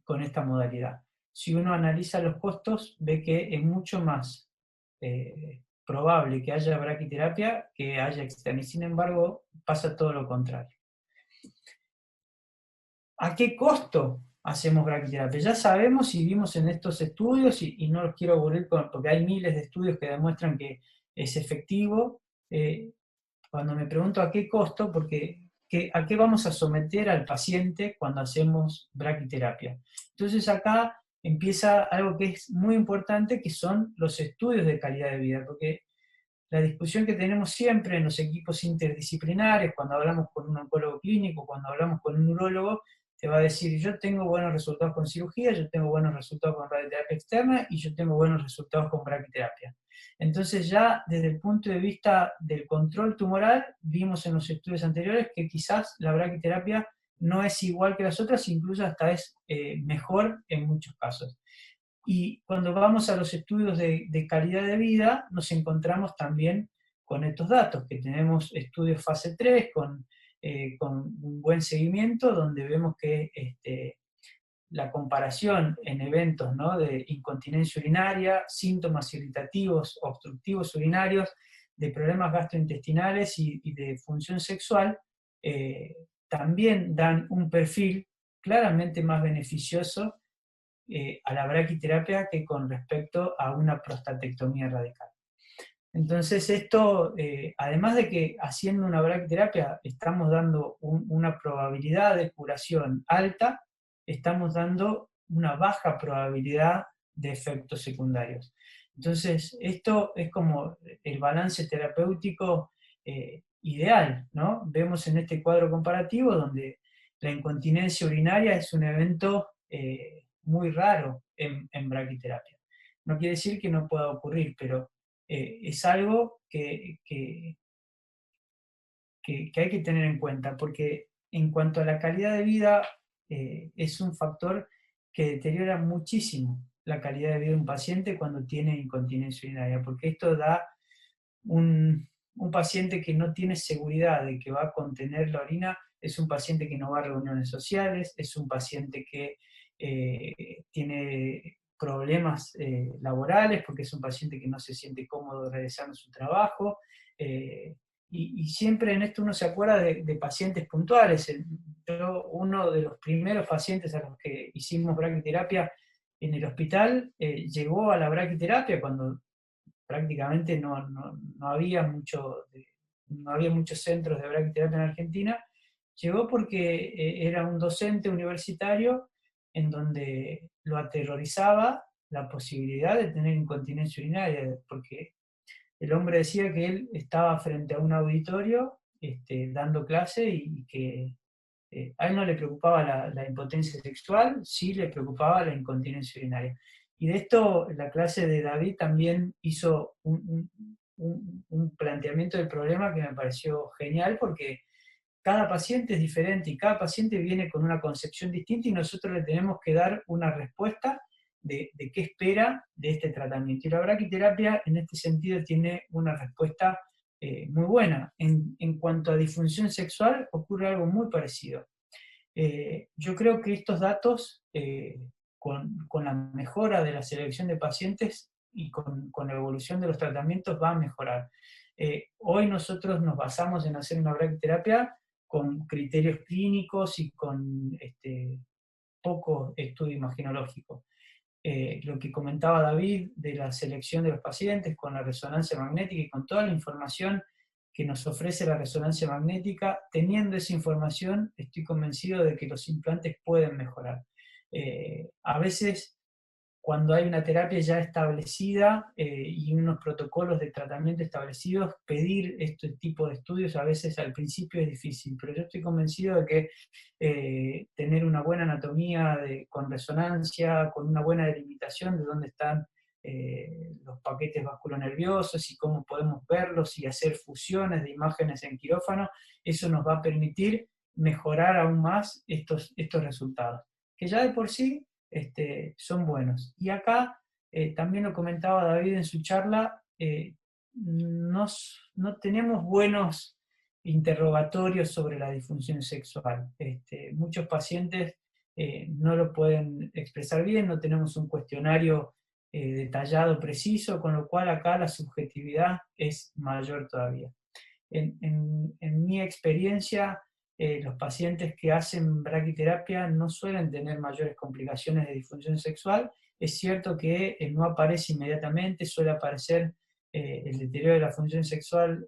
con esta modalidad. Si uno analiza los costos, ve que es mucho más probable que haya braquiterapia que haya externa, y sin embargo pasa todo lo contrario. ¿A qué costo hacemos braquiterapia? Ya sabemos y vimos en estos estudios, y no los quiero aburrir porque hay miles de estudios que demuestran que es efectivo. Cuando me pregunto a qué costo, porque ¿a qué vamos a someter al paciente cuando hacemos braquiterapia? Entonces acá empieza algo que es muy importante, que son los estudios de calidad de vida, porque la discusión que tenemos siempre en los equipos interdisciplinares, cuando hablamos con un oncólogo clínico, cuando hablamos con un urólogo, te va a decir, yo tengo buenos resultados con cirugía, yo tengo buenos resultados con radioterapia externa, y yo tengo buenos resultados con braquiterapia. Entonces ya desde el punto de vista del control tumoral, vimos en los estudios anteriores que quizás la braquiterapia no es igual que las otras, incluso hasta es mejor en muchos casos. Y cuando vamos a los estudios de calidad de vida, nos encontramos también con estos datos, que tenemos estudios fase 3 con un buen seguimiento, donde vemos que la comparación en eventos, ¿no?, de incontinencia urinaria, síntomas irritativos, obstructivos urinarios, de problemas gastrointestinales y de función sexual, también dan un perfil claramente más beneficioso a la braquiterapia que con respecto a una prostatectomía radical. Entonces esto, además de que haciendo una braquiterapia estamos dando una probabilidad de curación alta, estamos dando una baja probabilidad de efectos secundarios. Entonces esto es como el balance terapéutico ideal, ¿no? Vemos en este cuadro comparativo donde la incontinencia urinaria es un evento muy raro en braquiterapia. No quiere decir que no pueda ocurrir, pero es algo que hay que tener en cuenta, porque en cuanto a la calidad de vida, es un factor que deteriora muchísimo la calidad de vida de un paciente cuando tiene incontinencia urinaria, porque esto da un paciente que no tiene seguridad de que va a contener la orina, es un paciente que no va a reuniones sociales, es un paciente que tiene problemas laborales, porque es un paciente que no se siente cómodo regresando a su trabajo, y siempre en esto uno se acuerda de pacientes puntuales. Uno de los primeros pacientes a los que hicimos braquiterapia en el hospital llegó a la braquiterapia cuando prácticamente no había muchos centros de braquiterapia en Argentina. Llegó porque era un docente universitario en donde lo aterrorizaba la posibilidad de tener incontinencia urinaria, porque el hombre decía que él estaba frente a un auditorio dando clase y que a él no le preocupaba la impotencia sexual, sí le preocupaba la incontinencia urinaria. Y de esto la clase de David también hizo un planteamiento del problema que me pareció genial, porque cada paciente es diferente y cada paciente viene con una concepción distinta, y nosotros le tenemos que dar una respuesta de qué espera de este tratamiento. Y la braquiterapia en este sentido tiene una respuesta muy buena. En cuanto a disfunción sexual ocurre algo muy parecido. Yo creo que estos datos, con la mejora de la selección de pacientes y con la evolución de los tratamientos, va a mejorar. Hoy nosotros nos basamos en hacer una braquiterapia con criterios clínicos y con poco estudio imaginológico. Lo que comentaba David de la selección de los pacientes con la resonancia magnética y con toda la información que nos ofrece la resonancia magnética, teniendo esa información estoy convencido de que los implantes pueden mejorar. A veces, cuando hay una terapia ya establecida y unos protocolos de tratamiento establecidos, pedir este tipo de estudios a veces al principio es difícil, pero yo estoy convencido de que tener una buena anatomía con resonancia, con una buena delimitación de dónde están los paquetes vasculonerviosos y cómo podemos verlos y hacer fusiones de imágenes en quirófano, eso nos va a permitir mejorar aún más estos resultados, que ya de por sí son buenos. Y acá, también lo comentaba David en su charla, no tenemos buenos interrogatorios sobre la disfunción sexual. Muchos pacientes no lo pueden expresar bien, no tenemos un cuestionario detallado, preciso, con lo cual acá la subjetividad es mayor todavía. En mi experiencia, los pacientes que hacen braquiterapia no suelen tener mayores complicaciones de disfunción sexual. Es cierto que no aparece inmediatamente, suele aparecer el deterioro de la función sexual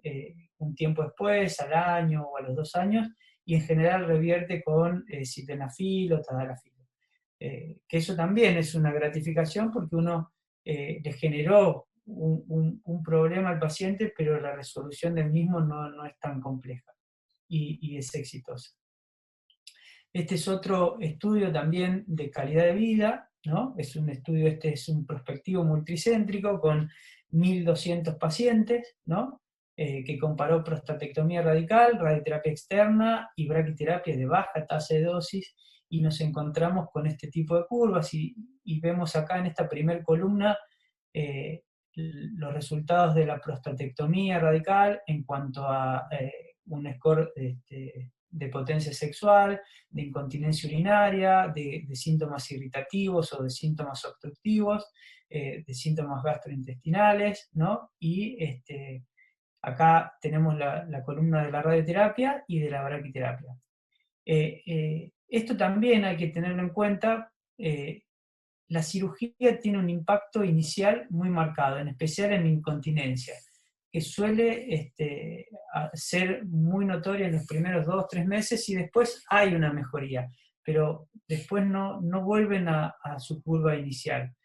un tiempo después, al año o a los 2 años, y en general revierte con sildenafil o tadalafil. Que eso también es una gratificación porque uno le generó un problema al paciente, pero la resolución del mismo no es tan compleja y es exitosa. Este es otro estudio también de calidad de vida, ¿no? Es un estudio, es un prospectivo multicéntrico con 1.200 pacientes, ¿no? Que comparó prostatectomía radical, radioterapia externa y braquiterapia de baja tasa de dosis, y nos encontramos con este tipo de curvas, y vemos acá en esta primera columna los resultados de la prostatectomía radical en cuanto a un score de potencia sexual, de incontinencia urinaria, de síntomas irritativos o de síntomas obstructivos, de síntomas gastrointestinales, ¿no? Y acá tenemos la columna de la radioterapia y de la braquiterapia. Esto también hay que tenerlo en cuenta. La cirugía tiene un impacto inicial muy marcado, en especial en la incontinencia, que suele ser muy notoria en los primeros 2-3 meses, y después hay una mejoría, pero después no vuelven a su curva inicial.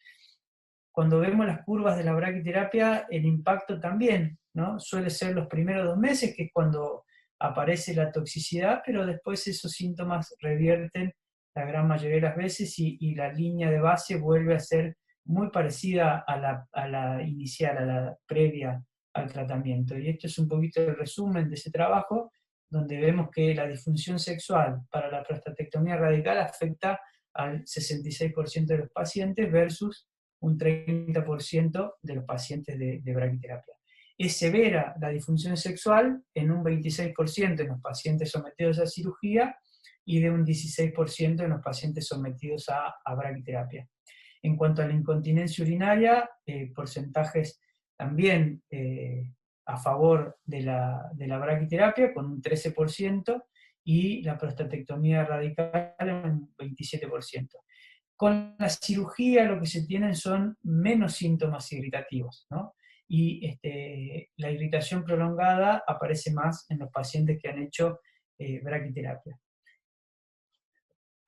Cuando vemos las curvas de la braquiterapia, el impacto también, ¿no? Suele ser los primeros 2 meses, que es cuando aparece la toxicidad, pero después esos síntomas revierten la gran mayoría de las veces, y la línea de base vuelve a ser muy parecida a la inicial, a la previa al tratamiento. Y esto es un poquito el resumen de ese trabajo, donde vemos que la disfunción sexual para la prostatectomía radical afecta al 66% de los pacientes versus un 30% de los pacientes de braquiterapia. Es severa la disfunción sexual en un 26% en los pacientes sometidos a cirugía y de un 16% en los pacientes sometidos a braquiterapia. En cuanto a la incontinencia urinaria, porcentajes también a favor de la braquiterapia, con un 13%, y la prostatectomía radical un 27%. Con la cirugía lo que se tienen son menos síntomas irritativos, ¿no? Y la irritación prolongada aparece más en los pacientes que han hecho braquiterapia.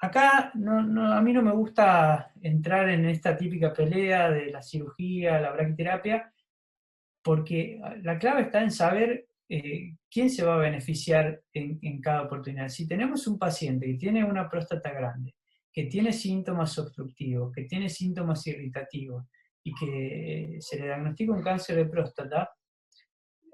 Acá a mí no me gusta entrar en esta típica pelea de la cirugía, la braquiterapia, porque la clave está en saber quién se va a beneficiar en cada oportunidad. Si tenemos un paciente que tiene una próstata grande, que tiene síntomas obstructivos, que tiene síntomas irritativos, y que se le diagnostica un cáncer de próstata,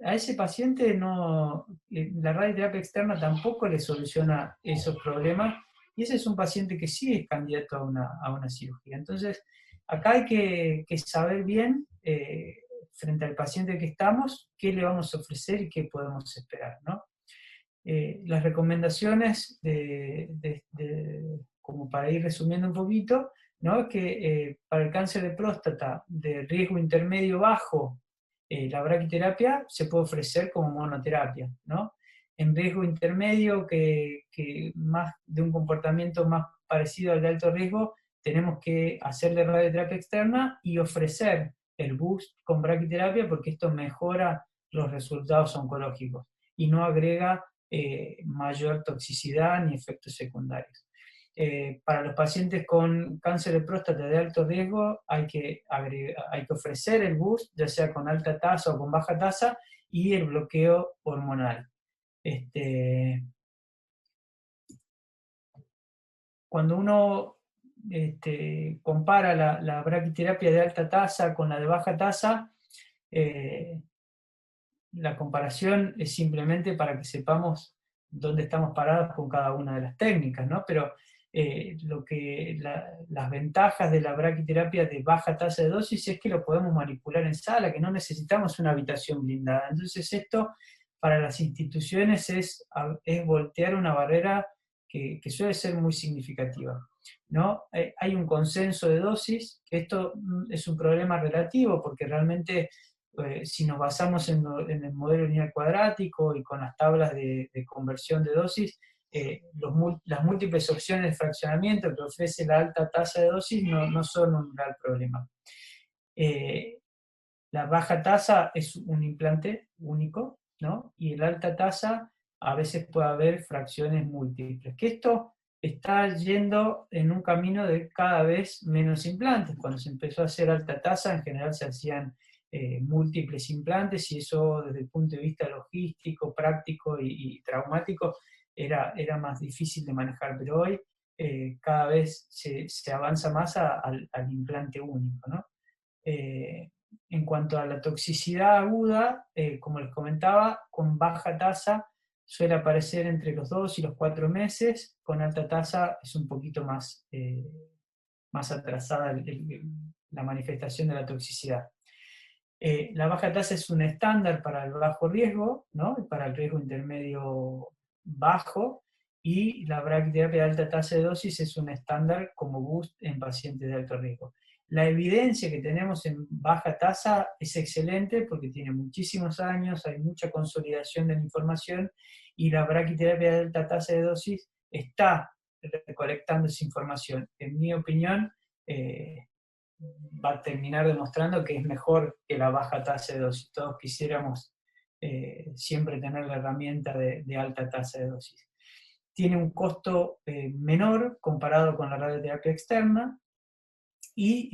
a ese paciente la radioterapia externa tampoco le soluciona esos problemas, y ese es un paciente que sí es candidato a una cirugía. Entonces, acá hay que saber bien, frente al paciente que estamos, qué le vamos a ofrecer y qué podemos esperar, ¿no? Las recomendaciones, como para ir resumiendo un poquito, ¿no? Es que para el cáncer de próstata de riesgo intermedio bajo, la braquiterapia se puede ofrecer como monoterapia, ¿no? En riesgo intermedio, que más de un comportamiento más parecido al de alto riesgo, tenemos que hacerle radioterapia externa y ofrecer el boost con braquiterapia, porque esto mejora los resultados oncológicos y no agrega mayor toxicidad ni efectos secundarios. Para los pacientes con cáncer de próstata de alto riesgo hay que ofrecer el boost, ya sea con alta tasa o con baja tasa, y el bloqueo hormonal. Cuando uno compara la braquiterapia de alta tasa con la de baja tasa, la comparación es simplemente para que sepamos dónde estamos parados con cada una de las técnicas, ¿no? Pero las ventajas de la braquiterapia de baja tasa de dosis es que lo podemos manipular en sala, que no necesitamos una habitación blindada. Entonces esto para las instituciones es voltear una barrera que suele ser muy significativa, ¿no? Hay un consenso de dosis, que esto es un problema relativo, porque realmente si nos basamos en el modelo lineal cuadrático y con las tablas de conversión de dosis, las múltiples opciones de fraccionamiento que ofrece la alta tasa de dosis no son un gran problema. La baja tasa es un implante único, ¿no? Y en la alta tasa a veces puede haber fracciones múltiples. Que esto está yendo en un camino de cada vez menos implantes. Cuando se empezó a hacer alta tasa, en general se hacían múltiples implantes, y eso desde el punto de vista logístico, práctico y traumático era más difícil de manejar, pero hoy cada vez se avanza más al implante único, ¿no? En cuanto a la toxicidad aguda, como les comentaba, con baja tasa suele aparecer entre los 2 y los 4 meses, con alta tasa es un poquito más atrasada la manifestación de la toxicidad. La baja tasa es un estándar para el bajo riesgo, ¿no? Para el riesgo intermedio bajo, y la braquiterapia de alta tasa de dosis es un estándar como boost en pacientes de alto riesgo. La evidencia que tenemos en baja tasa es excelente porque tiene muchísimos años, hay mucha consolidación de la información, y la braquiterapia de alta tasa de dosis está recolectando esa información. En mi opinión, va a terminar demostrando que es mejor que la baja tasa de dosis. Todos quisiéramos siempre tener la herramienta de alta tasa de dosis. Tiene un costo menor comparado con la radioterapia externa, y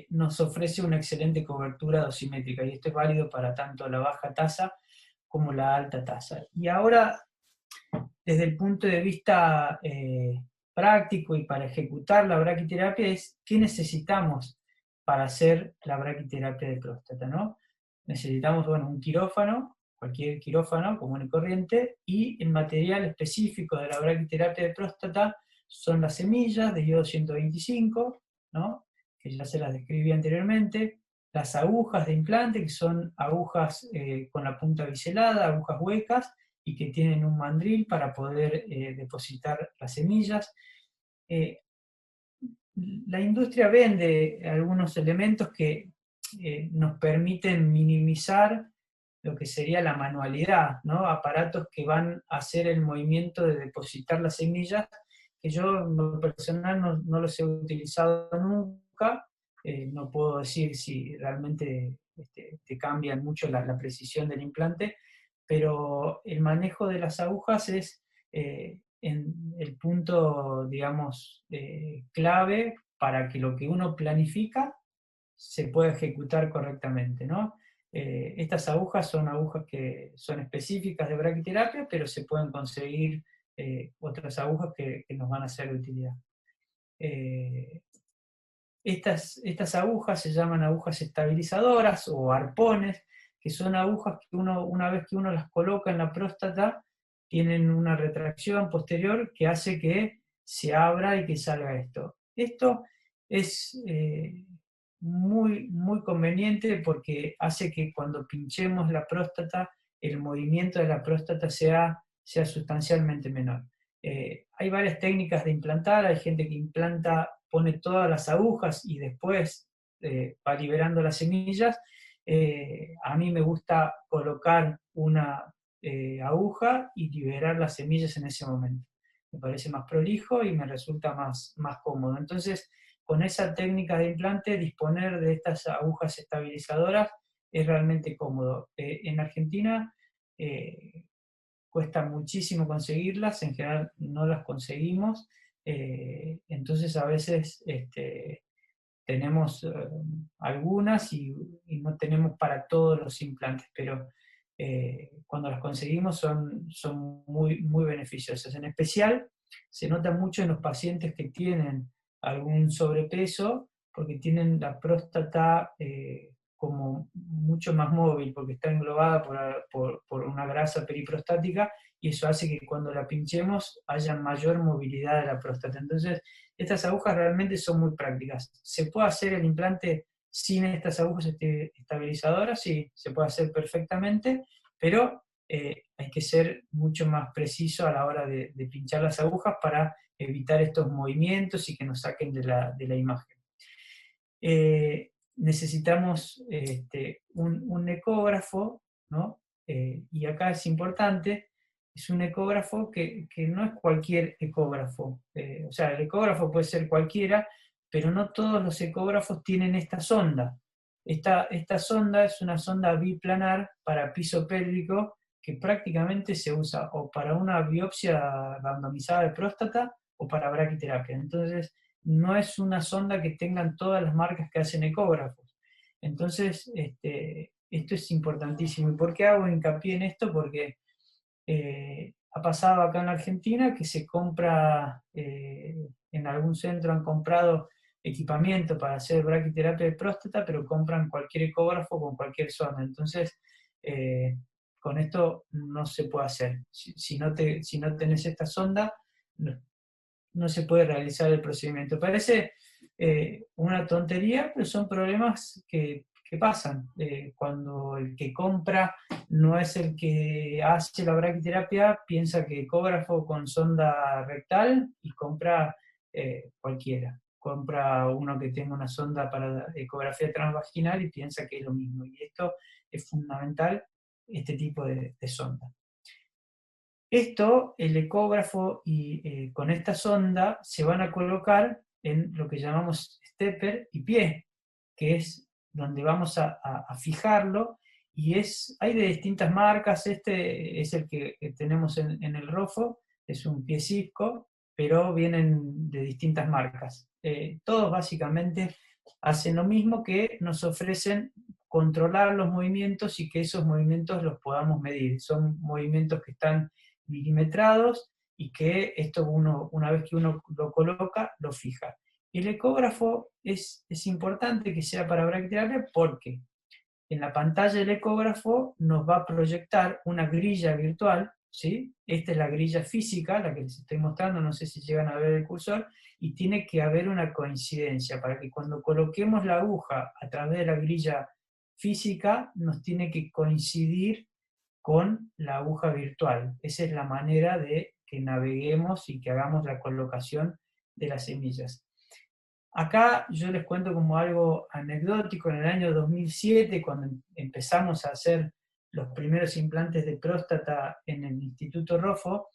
nos ofrece una excelente cobertura dosimétrica, y esto es válido para tanto la baja tasa como la alta tasa. Y ahora, desde el punto de vista práctico y para ejecutar la braquiterapia, es qué necesitamos para hacer la braquiterapia de próstata, ¿no? Necesitamos, bueno, un quirófano, cualquier quirófano común y corriente, y el material específico de la braquiterapia de próstata son las semillas de iodo 125, ¿no? Que ya se las describí anteriormente, las agujas de implante, que son agujas con la punta biselada, agujas huecas, y que tienen un mandril para poder depositar las semillas. La industria vende algunos elementos que nos permiten minimizar lo que sería la manualidad, ¿no? Aparatos que van a hacer el movimiento de depositar las semillas, que yo en lo personal no los he utilizado nunca. No puedo decir si realmente te cambian mucho la precisión del implante, pero el manejo de las agujas es en el punto, digamos, clave para que lo que uno planifica se pueda ejecutar correctamente, ¿no? Estas agujas son agujas que son específicas de braquiterapia, pero se pueden conseguir otras agujas que nos van a ser de utilidad. Estas agujas se llaman agujas estabilizadoras o arpones, que son agujas que una vez que uno las coloca en la próstata, tienen una retracción posterior que hace que se abra y que salga esto. Esto es muy, muy conveniente porque hace que cuando pinchemos la próstata, el movimiento de la próstata sea sustancialmente menor. Hay varias técnicas de implantar, hay gente que implanta, pone todas las agujas y después va liberando las semillas. A mí me gusta colocar una aguja y liberar las semillas en ese momento. Me parece más prolijo y me resulta más cómodo. Entonces, con esa técnica de implante, disponer de estas agujas estabilizadoras es realmente cómodo. En Argentina cuesta muchísimo conseguirlas, en general no las conseguimos, entonces a veces tenemos algunas y no tenemos para todos los implantes, pero cuando las conseguimos son muy, muy beneficiosas. En especial se nota mucho en los pacientes que tienen algún sobrepeso, porque tienen la próstata como mucho más móvil, porque está englobada por una grasa periprostática, y eso hace que cuando la pinchemos haya mayor movilidad de la próstata. Entonces, estas agujas realmente son muy prácticas. ¿Se puede hacer el implante sin estas agujas estabilizadoras? Sí, se puede hacer perfectamente, pero hay que ser mucho más preciso a la hora de pinchar las agujas para evitar estos movimientos y que nos saquen de la imagen. Necesitamos un ecógrafo, ¿no? Y acá es importante, es un ecógrafo que no es cualquier ecógrafo. O sea, el ecógrafo puede ser cualquiera, pero no todos los ecógrafos tienen esta sonda. Esta sonda es una sonda biplanar para piso pélvico que prácticamente se usa o para una biopsia randomizada de próstata o para braquiterapia. Entonces, no es una sonda que tengan todas las marcas que hacen ecógrafos. Entonces, esto es importantísimo. ¿Y por qué hago hincapié en esto? Porque ha pasado acá en Argentina que se compra, en algún centro han comprado equipamiento para hacer braquiterapia de próstata, pero compran cualquier ecógrafo con cualquier sonda. Entonces, con esto no se puede hacer. Si no tenés esta sonda, no se puede realizar el procedimiento. Parece una tontería, pero son problemas que pasan. Cuando el que compra no es el que hace la braquiterapia, piensa que ecógrafo con sonda rectal y compra cualquiera. Compra uno que tenga una sonda para ecografía transvaginal y piensa que es lo mismo. Y esto es fundamental, este tipo de sonda. Esto, el ecógrafo y con esta sonda se van a colocar en lo que llamamos stepper y pie, que es donde vamos a fijarlo, y hay de distintas marcas. Este es el que tenemos en el ROFO, es un pie Cisco, pero vienen de distintas marcas. Todos básicamente hacen lo mismo, que nos ofrecen controlar los movimientos y que esos movimientos los podamos medir. Son movimientos que están milimetrados y que esto una vez que uno lo coloca, lo fija. El ecógrafo es importante que sea para braquiterapia porque en la pantalla del ecógrafo nos va a proyectar una grilla virtual, ¿sí? Esta es la grilla física, la que les estoy mostrando, no sé si llegan a ver el cursor, y tiene que haber una coincidencia para que cuando coloquemos la aguja a través de la grilla física, nos tiene que coincidir con la aguja virtual. Esa es la manera de que naveguemos y que hagamos la colocación de las semillas. Acá yo les cuento como algo anecdótico. En el año 2007, cuando empezamos a hacer los primeros implantes de próstata en el Instituto ROFO,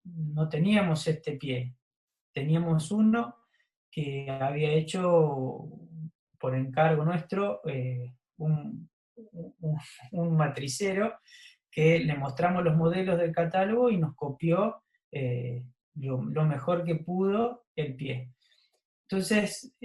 no teníamos este pie. Teníamos uno que había hecho por encargo nuestro un matricero, que le mostramos los modelos del catálogo y nos copió lo mejor que pudo el pie. Entonces,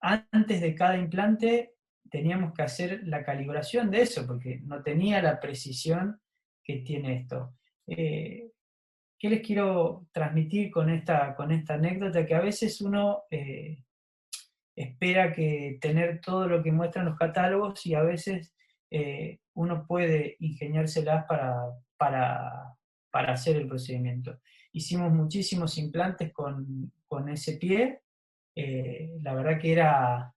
antes de cada implante teníamos que hacer la calibración de eso, porque no tenía la precisión que tiene esto. ¿Qué les quiero transmitir con esta anécdota? Que a veces uno espera que tener todo lo que muestran los catálogos, y a veces uno puede ingeniárselas para hacer el procedimiento. Hicimos muchísimos implantes con ese pie. La verdad que era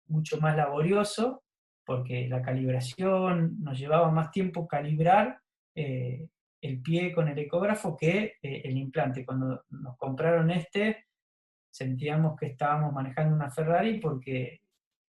mucho más laborioso, porque la calibración nos llevaba más tiempo calibrar el pie con el ecógrafo que el implante. Cuando nos compraron sentíamos que estábamos manejando una Ferrari, porque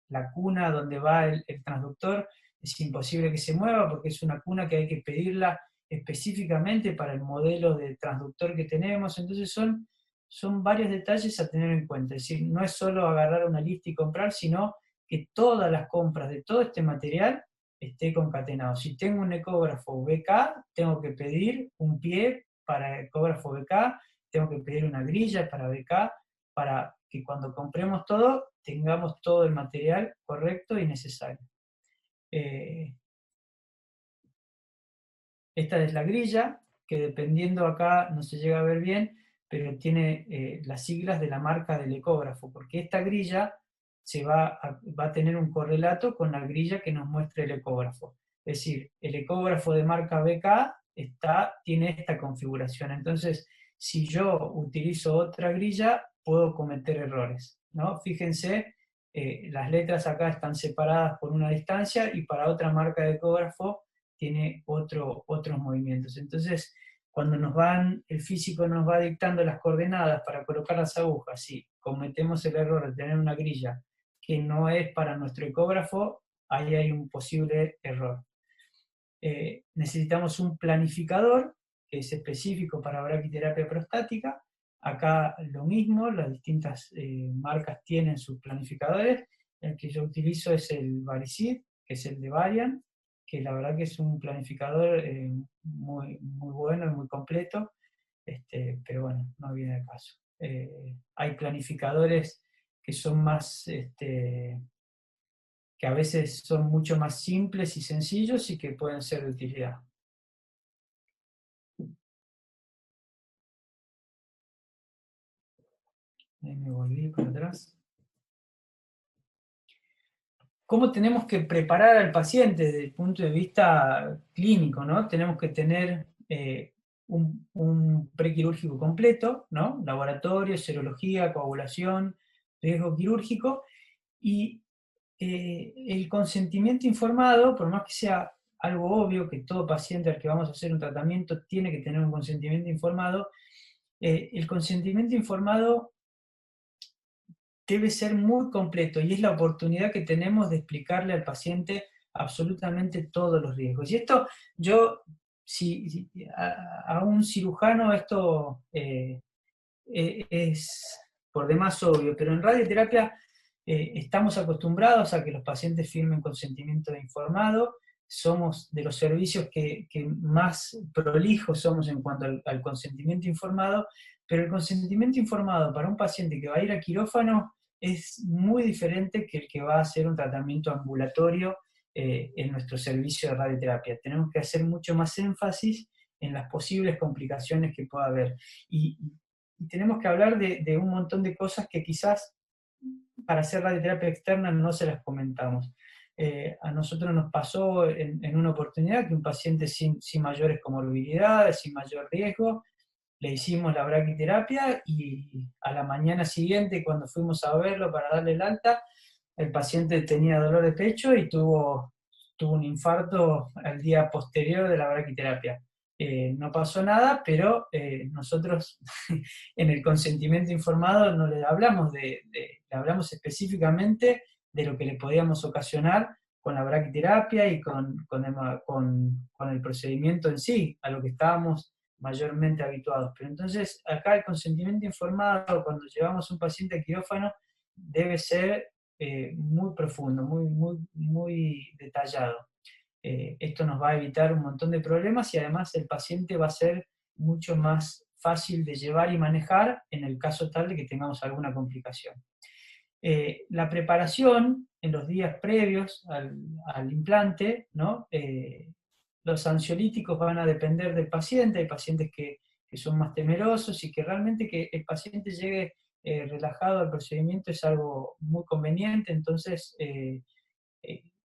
la cuna donde va el transductor es imposible que se mueva, porque es una cuna que hay que pedirla específicamente para el modelo de transductor que tenemos. Entonces son varios detalles a tener en cuenta. Es decir, no es solo agarrar una lista y comprar, sino que todas las compras de todo este material esté concatenado. Si tengo un ecógrafo BK, tengo que pedir un pie para ecógrafo BK, tengo que pedir una grilla para BK, para que cuando compremos todo, tengamos todo el material correcto y necesario. Esta es la grilla, que dependiendo acá no se llega a ver bien, pero tiene las siglas de la marca del ecógrafo, porque esta grilla va a tener un correlato con la grilla que nos muestre el ecógrafo. Es decir, el ecógrafo de marca BK tiene esta configuración. Entonces, si yo utilizo otra grilla, puedo cometer errores, ¿no? Fíjense, las letras acá están separadas por una distancia y para otra marca de ecógrafo tiene otros movimientos. Entonces, cuando el físico nos va dictando las coordenadas para colocar las agujas, si cometemos el error de tener una grilla que no es para nuestro ecógrafo, ahí hay un posible error. Necesitamos un planificador que es específico para braquiterapia prostática. Acá lo mismo, las distintas marcas tienen sus planificadores. El que yo utilizo es el Varicid, que es el de Varian, que la verdad que es un planificador muy, muy bueno y muy completo, pero bueno, no viene al caso. Hay planificadores que son más, que a veces son mucho más simples y sencillos y que pueden ser de utilidad. Ahí me volví para atrás. ¿Cómo tenemos que preparar al paciente desde el punto de vista clínico, ¿no? Tenemos que tener un prequirúrgico completo, ¿no? Laboratorio, serología, coagulación, riesgo quirúrgico, y el consentimiento informado, por más que sea algo obvio que todo paciente al que vamos a hacer un tratamiento tiene que tener un consentimiento informado, el consentimiento informado debe ser muy completo y es la oportunidad que tenemos de explicarle al paciente absolutamente todos los riesgos. Y esto, a un cirujano esto es por demás obvio, pero en radioterapia estamos acostumbrados a que los pacientes firmen consentimiento informado, somos de los servicios que más prolijos somos en cuanto al consentimiento informado, pero el consentimiento informado para un paciente que va a ir a quirófano es muy diferente que el que va a hacer un tratamiento ambulatorio en nuestro servicio de radioterapia. Tenemos que hacer mucho más énfasis en las posibles complicaciones que pueda haber. Y tenemos que hablar de un montón de cosas que quizás para hacer radioterapia externa no se las comentamos. A nosotros nos pasó en una oportunidad que un paciente sin mayores comorbilidades, sin mayor riesgo, le hicimos la braquiterapia y a la mañana siguiente, cuando fuimos a verlo para darle el alta, el paciente tenía dolor de pecho y tuvo un infarto al día posterior de la braquiterapia. No pasó nada, pero nosotros en el consentimiento informado no le hablamos le hablamos específicamente de lo que le podíamos ocasionar con la braquiterapia y con el procedimiento en sí, a lo que estábamos mayormente habituados. Pero entonces acá el consentimiento informado cuando llevamos un paciente a quirófano debe ser muy profundo, muy detallado. Esto nos va a evitar un montón de problemas y además el paciente va a ser mucho más fácil de llevar y manejar en el caso tal de que tengamos alguna complicación. La preparación en los días previos al implante, ¿no? Los ansiolíticos van a depender del paciente, hay pacientes que son más temerosos y que realmente que el paciente llegue relajado al procedimiento es algo muy conveniente, entonces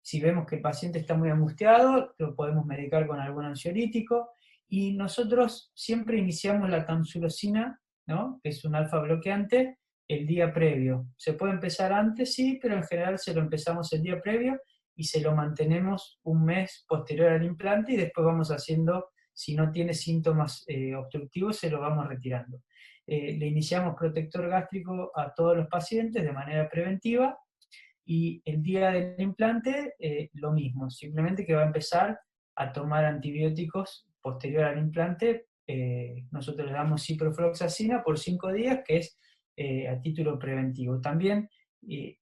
si vemos que el paciente está muy angustiado, lo podemos medicar con algún ansiolítico, y nosotros siempre iniciamos la tamsulosina, ¿no? Que es un alfa bloqueante, el día previo. Se puede empezar antes, sí, pero en general se lo empezamos el día previo y se lo mantenemos un mes posterior al implante y después vamos haciendo, si no tiene síntomas obstructivos, se lo vamos retirando. Le iniciamos protector gástrico a todos los pacientes de manera preventiva y el día del implante lo mismo, simplemente que va a empezar a tomar antibióticos posterior al implante. Nosotros le damos ciprofloxacina por 5 días, que es a título preventivo. También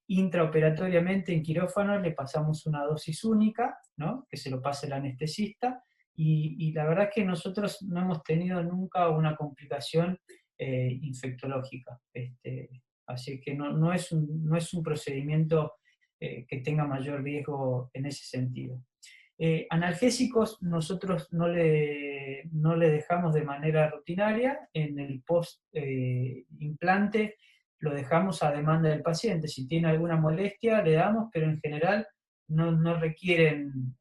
intraoperatoriamente en quirófano le pasamos una dosis única, ¿no? Que se lo pase el anestesista, y la verdad es que nosotros no hemos tenido nunca una complicación infectológica. Así que no es un procedimiento que tenga mayor riesgo en ese sentido. Analgésicos nosotros no le dejamos de manera rutinaria. En el post-implante lo dejamos a demanda del paciente. Si tiene alguna molestia, le damos, pero en general no requieren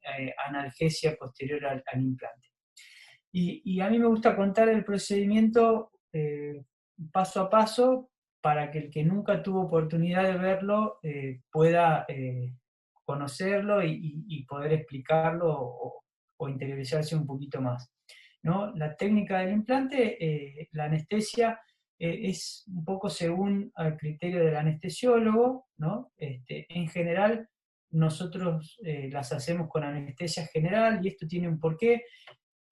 analgesia posterior al implante. Y a mí me gusta contar el procedimiento paso a paso para que el que nunca tuvo oportunidad de verlo pueda conocerlo y poder explicarlo o interiorizarse un poquito más, ¿no? La técnica del implante, la anestesia, es un poco según el criterio del anestesiólogo, ¿no? En general, nosotros las hacemos con anestesia general, y esto tiene un porqué,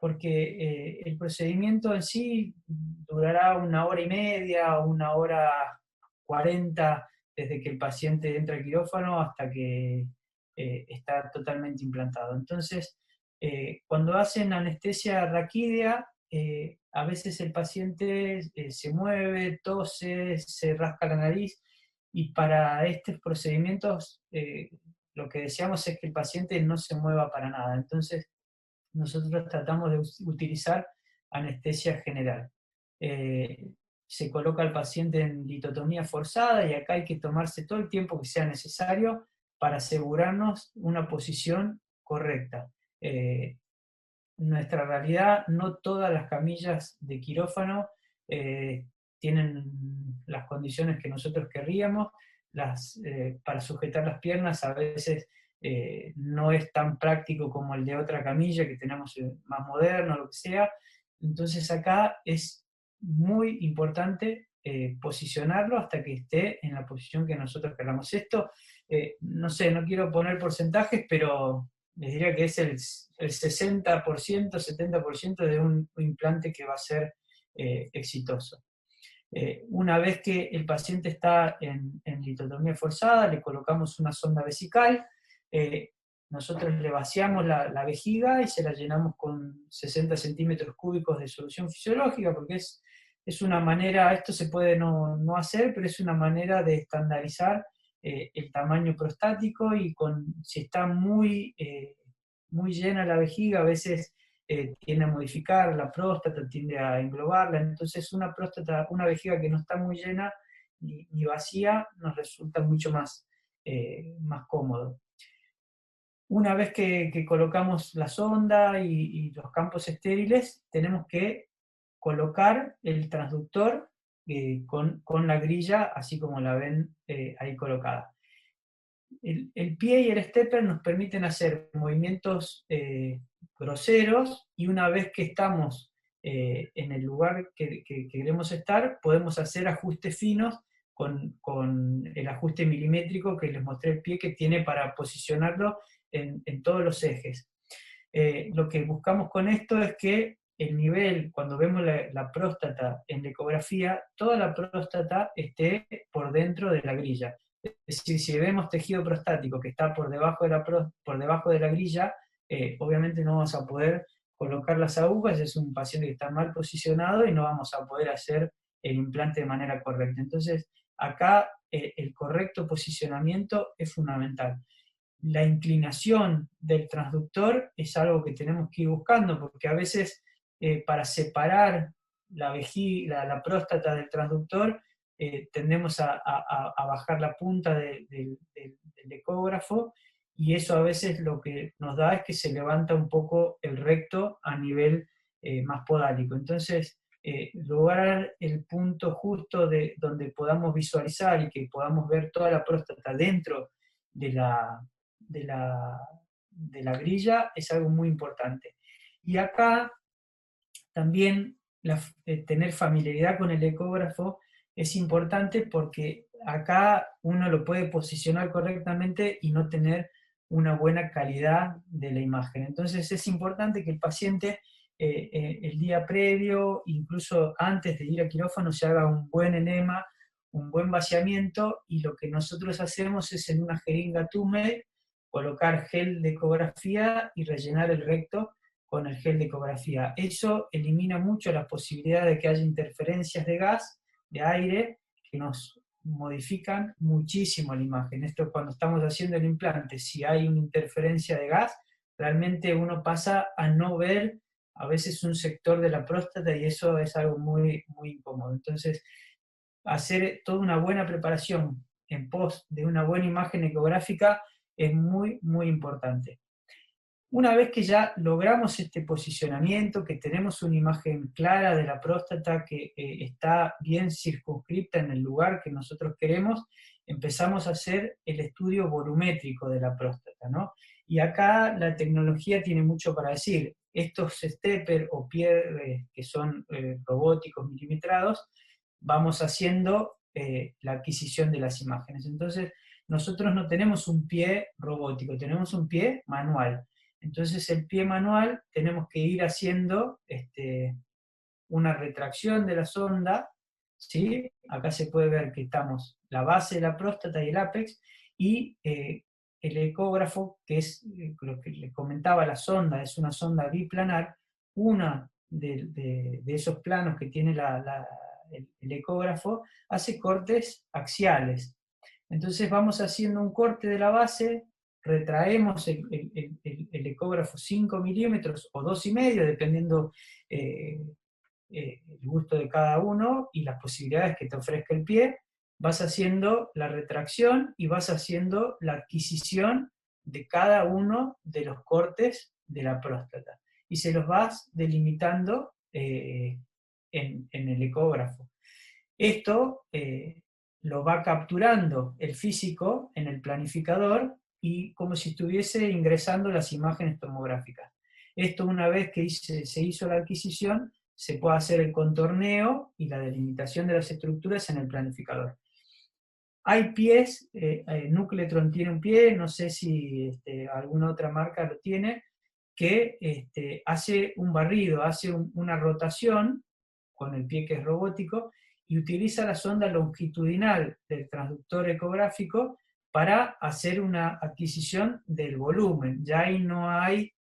porque el procedimiento en sí durará 1 hora y media, 1 hora 40, desde que el paciente entra al quirófano hasta que está totalmente implantado. Entonces, cuando hacen anestesia raquídea, a veces el paciente se mueve, tose, se rasca la nariz, y para estos procedimientos lo que deseamos es que el paciente no se mueva para nada. Entonces, nosotros tratamos de utilizar anestesia general. Se coloca al paciente en litotomía forzada, y acá hay que tomarse todo el tiempo que sea necesario para asegurarnos una posición correcta. Nuestra realidad, no todas las camillas de quirófano tienen las condiciones que nosotros querríamos. Para sujetar las piernas a veces no es tan práctico como el de otra camilla que tenemos más moderno, lo que sea. Entonces acá es muy importante posicionarlo hasta que esté en la posición que nosotros queramos. Esto, no sé, no quiero poner porcentajes, pero les diría que es el 60%, 70% de un implante que va a ser exitoso. Una vez que el paciente está en litotomía forzada, le colocamos una sonda vesical, nosotros le vaciamos la vejiga y se la llenamos con 60 centímetros cúbicos de solución fisiológica, porque es una manera, esto se puede no hacer, pero es una manera de estandarizar el tamaño prostático, y si está muy llena la vejiga, a veces tiende a modificar la próstata, tiende a englobarla. Entonces una vejiga que no está muy llena ni vacía, nos resulta mucho más cómodo. Una vez que colocamos la sonda y los campos estériles, tenemos que colocar el transductor con la grilla, así como la ven ahí colocada. El pie y el stepper nos permiten hacer movimientos groseros, y una vez que estamos en el lugar que queremos estar, podemos hacer ajustes finos con el ajuste milimétrico que les mostré el pie, que tiene para posicionarlo en todos los ejes. Lo que buscamos con esto es que el nivel, cuando vemos la próstata en la ecografía, toda la próstata esté por dentro de la grilla. Es decir, si vemos tejido prostático que está por debajo de la grilla, obviamente no vamos a poder colocar las agujas, es un paciente que está mal posicionado y no vamos a poder hacer el implante de manera correcta. Entonces, acá el correcto posicionamiento es fundamental. La inclinación del transductor es algo que tenemos que ir buscando, porque a veces para separar la próstata del transductor, tendemos a bajar la punta del ecógrafo, y eso a veces lo que nos da es que se levanta un poco el recto a nivel más podálico. Entonces, lograr el punto justo donde podamos visualizar y que podamos ver toda la próstata dentro de la grilla es algo muy importante. Y acá también tener familiaridad con el ecógrafo es importante, porque acá uno lo puede posicionar correctamente y no tener una buena calidad de la imagen. Entonces es importante que el paciente el día previo, incluso antes de ir a quirófano, se haga un buen enema, un buen vaciamiento, y lo que nosotros hacemos es, en una jeringa Tume, colocar gel de ecografía y rellenar el recto con el gel de ecografía. Eso elimina mucho la posibilidad de que haya interferencias de gas, de aire, que nos modifican muchísimo la imagen. Esto, cuando estamos haciendo el implante, si hay una interferencia de gas, realmente uno pasa a no ver a veces un sector de la próstata, y eso es algo muy, muy incómodo. Entonces, hacer toda una buena preparación en pos de una buena imagen ecográfica es muy, muy importante. Una vez que ya logramos este posicionamiento, que tenemos una imagen clara de la próstata que está bien circunscripta en el lugar que nosotros queremos, empezamos a hacer el estudio volumétrico de la próstata, ¿no? Y acá la tecnología tiene mucho para decir. Estos stepper o pie que son robóticos milimetrados, vamos haciendo la adquisición de las imágenes. Entonces, nosotros no tenemos un pie robótico, tenemos un pie manual. Entonces el pie manual tenemos que ir haciendo una retracción de la sonda, ¿sí? Acá se puede ver que estamos la base de la próstata y el ápex, y el ecógrafo, que es lo que les comentaba, la sonda es una sonda biplanar, una de esos planos que tiene el ecógrafo hace cortes axiales. Entonces vamos haciendo un corte de la base, retraemos el ecógrafo 5 milímetros o 2,5, dependiendo el gusto de cada uno y las posibilidades que te ofrezca el pie, vas haciendo la retracción y vas haciendo la adquisición de cada uno de los cortes de la próstata. Y se los vas delimitando en el ecógrafo. Esto lo va capturando el físico en el planificador y como si estuviese ingresando las imágenes tomográficas. Esto, una vez que se hizo la adquisición, se puede hacer el contorneo y la delimitación de las estructuras en el planificador. Hay pies, Nucletron tiene un pie, no sé si alguna otra marca lo tiene, que hace un barrido, hace una rotación con el pie que es robótico, y utiliza la sonda longitudinal del transductor ecográfico para hacer una adquisición del volumen. Ya ahí no hay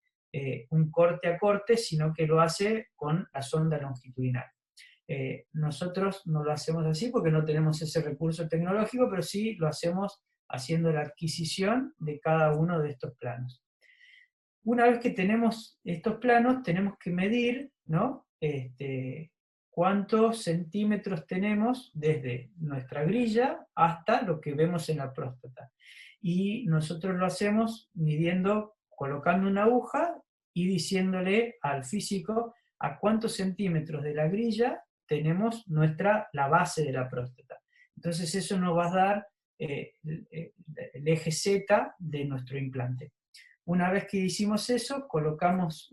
un corte a corte, sino que lo hace con la sonda longitudinal. Nosotros no lo hacemos así porque no tenemos ese recurso tecnológico, pero sí lo hacemos haciendo la adquisición de cada uno de estos planos. Una vez que tenemos estos planos, tenemos que medir, ¿no? Cuántos centímetros tenemos desde nuestra grilla hasta lo que vemos en la próstata. Y nosotros lo hacemos midiendo, colocando una aguja y diciéndole al físico a cuántos centímetros de la grilla tenemos la base de la próstata. Entonces eso nos va a dar el eje Z de nuestro implante. Una vez que hicimos eso, colocamos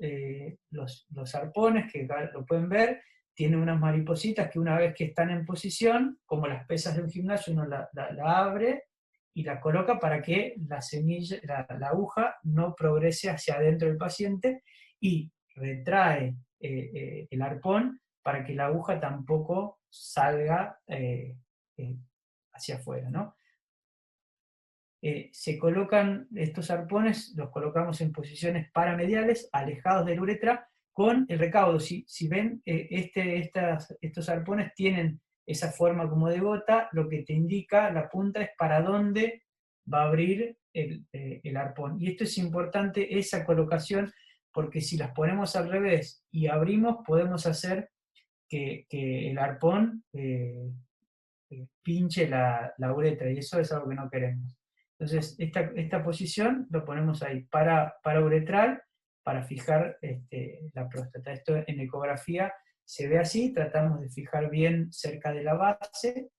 los arpones, que lo pueden ver, tiene unas maripositas que una vez que están en posición, como las pesas de un gimnasio, uno la abre y la coloca para que la aguja no progrese hacia adentro del paciente, y retrae el arpón para que la aguja tampoco salga hacia afuera, ¿no? Se colocan estos arpones, los colocamos en posiciones paramediales, alejados de la uretra, con el recaudo. Si ven, estos arpones tienen esa forma como de gota, lo que te indica la punta es para dónde va a abrir el arpón. Y esto es importante, esa colocación, porque si las ponemos al revés y abrimos, podemos hacer que el arpón pinche la uretra, y eso es algo que no queremos. Entonces, esta posición lo ponemos ahí, para uretral, para fijar la próstata. Esto en ecografía se ve así, tratamos de fijar bien cerca de la base.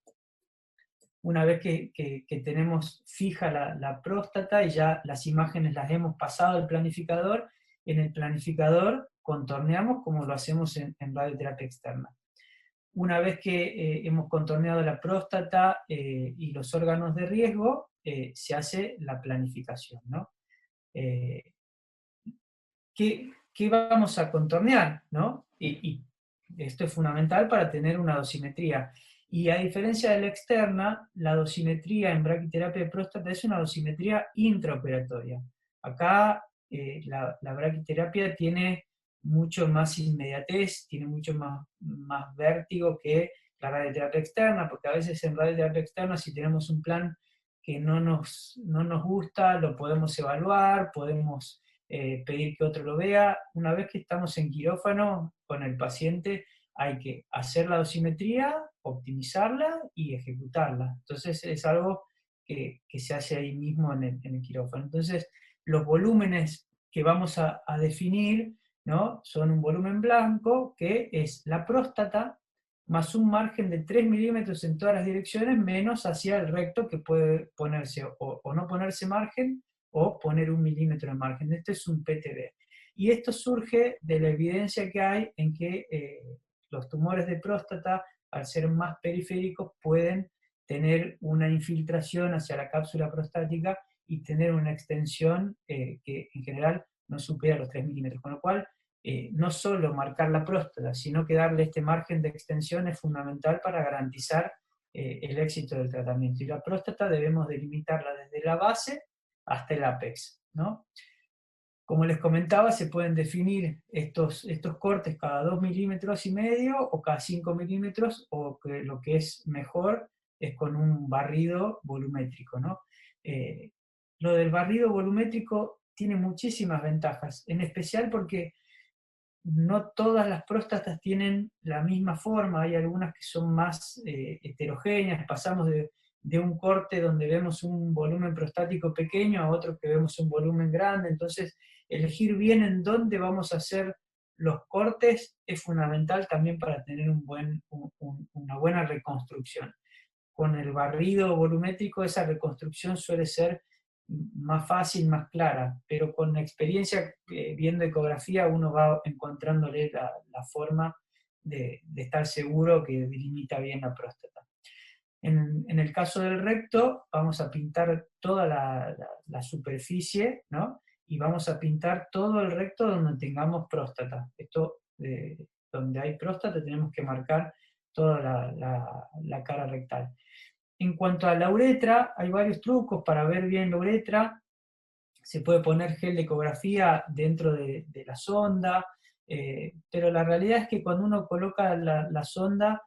Una vez que tenemos fija la próstata y ya las imágenes las hemos pasado al planificador, en el planificador contorneamos como lo hacemos en radioterapia externa. Una vez que hemos contorneado la próstata y los órganos de riesgo, se hace la planificación, ¿no? ¿Qué vamos a contornear, ¿no? Y esto es fundamental para tener una dosimetría. Y a diferencia de la externa, la dosimetría en braquiterapia de próstata es una dosimetría intraoperatoria. Acá la braquiterapia tiene mucho más inmediatez, tiene mucho más vértigo que la radioterapia externa, porque a veces en radioterapia externa, si tenemos un plan que no nos gusta, lo podemos evaluar, podemos pedir que otro lo vea. Una vez que estamos en quirófano con el paciente, hay que hacer la dosimetría, optimizarla y ejecutarla. Entonces es algo que se hace ahí mismo en el quirófano. Entonces los volúmenes que vamos a definir, ¿no?, son un volumen blanco, que es la próstata, más un margen de 3 milímetros en todas las direcciones, menos hacia el recto, que puede ponerse o no ponerse margen, o poner 1 milímetro de margen. Este es un PTB. Y esto surge de la evidencia que hay en que los tumores de próstata, al ser más periféricos, pueden tener una infiltración hacia la cápsula prostática y tener una extensión que en general no supera los 3 milímetros. Con lo cual, no solo marcar la próstata, sino que darle este margen de extensión es fundamental para garantizar el éxito del tratamiento. Y la próstata debemos delimitarla desde la base hasta el ápex, ¿no? Como les comentaba, se pueden definir estos cortes cada 2,5 milímetros o cada 5 milímetros, o que lo que es mejor es con un barrido volumétrico, ¿no? Lo del barrido volumétrico tiene muchísimas ventajas, en especial porque no todas las próstatas tienen la misma forma, hay algunas que son más heterogéneas, pasamos de un corte donde vemos un volumen prostático pequeño a otro que vemos un volumen grande. Entonces elegir bien en dónde vamos a hacer los cortes es fundamental también para tener una buena reconstrucción. Con el barrido volumétrico esa reconstrucción suele ser más fácil, más clara, pero con la experiencia viendo ecografía uno va encontrándole la forma de estar seguro que delimita bien la próstata. En el caso del recto vamos a pintar toda la superficie, ¿no?, y vamos a pintar todo el recto donde tengamos próstata. Esto, donde hay próstata tenemos que marcar toda la cara rectal. En cuanto a la uretra, hay varios trucos para ver bien la uretra. Se puede poner gel de ecografía dentro de la sonda, pero la realidad es que cuando uno coloca la sonda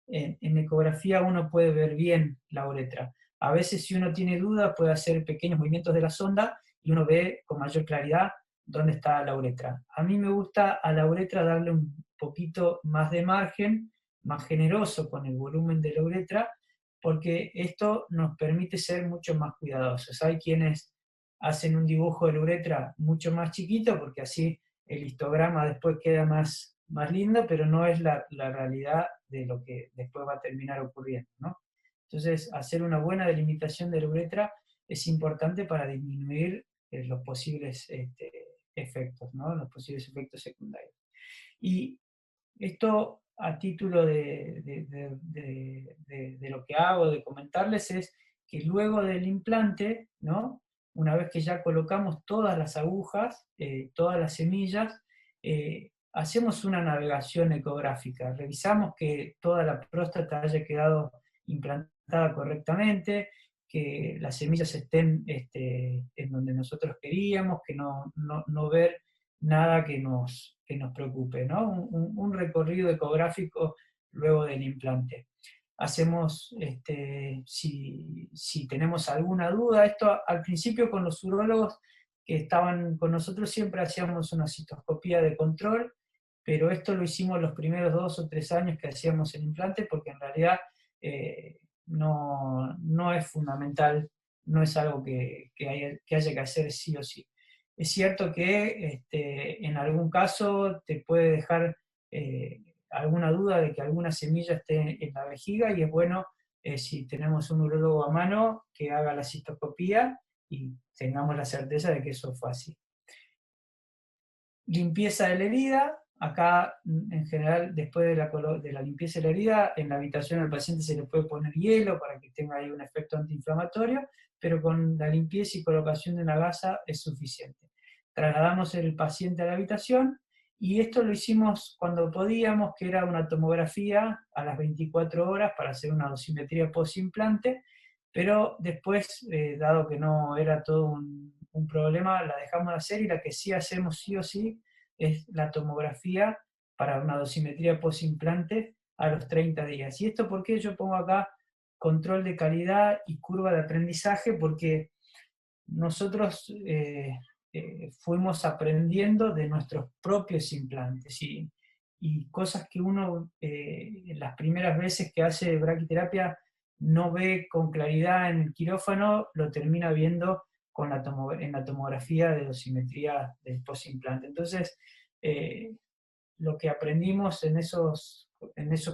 en ecografía uno puede ver bien la uretra. A veces, si uno tiene duda, puede hacer pequeños movimientos de la sonda y uno ve con mayor claridad dónde está la uretra. A mí me gusta a la uretra darle un poquito más de margen, más generoso con el volumen de la uretra, porque esto nos permite ser mucho más cuidadosos. Hay quienes hacen un dibujo de la uretra mucho más chiquito, porque así el histograma después queda más lindo, pero no es la realidad de lo que después va a terminar ocurriendo, ¿no? Entonces, hacer una buena delimitación de la uretra es importante para disminuir los posibles efectos, ¿no?, los posibles efectos secundarios. Y esto, a título de lo que hago, de comentarles, es que luego del implante, ¿no?, una vez que ya colocamos todas las agujas, todas las semillas, hacemos una navegación ecográfica, revisamos que toda la próstata haya quedado implantada correctamente, que las semillas estén en donde nosotros queríamos, que no ver nada que nos preocupe, ¿no? Un recorrido ecográfico luego del implante. Hacemos, si tenemos alguna duda, esto al principio con los urólogos que estaban con nosotros siempre hacíamos una citoscopía de control, pero esto lo hicimos los primeros 2 o 3 años que hacíamos el implante, porque en realidad no es fundamental, no es algo que haya que hacer sí o sí. Es cierto que en algún caso te puede dejar alguna duda de que alguna semilla esté en la vejiga, y es bueno, si tenemos un urólogo a mano, que haga la citoscopía y tengamos la certeza de que eso fue así. Limpieza de la herida. Acá, en general, después de la limpieza de la herida, en la habitación al paciente se le puede poner hielo para que tenga ahí un efecto antiinflamatorio, pero con la limpieza y colocación de una gasa es suficiente. Trasladamos el paciente a la habitación, y esto lo hicimos cuando podíamos, que era una tomografía a las 24 horas para hacer una dosimetría post-implante, pero después, dado que no era todo un problema, la dejamos de hacer, y la que sí hacemos sí o sí es la tomografía para una dosimetría post-implante a los 30 días. ¿Y esto por qué yo pongo acá control de calidad y curva de aprendizaje? Porque nosotros fuimos aprendiendo de nuestros propios implantes, y y cosas que uno las primeras veces que hace braquiterapia no ve con claridad en el quirófano, lo termina viendo en la tomografía de dosimetría del postimplante. Entonces, lo que aprendimos en esos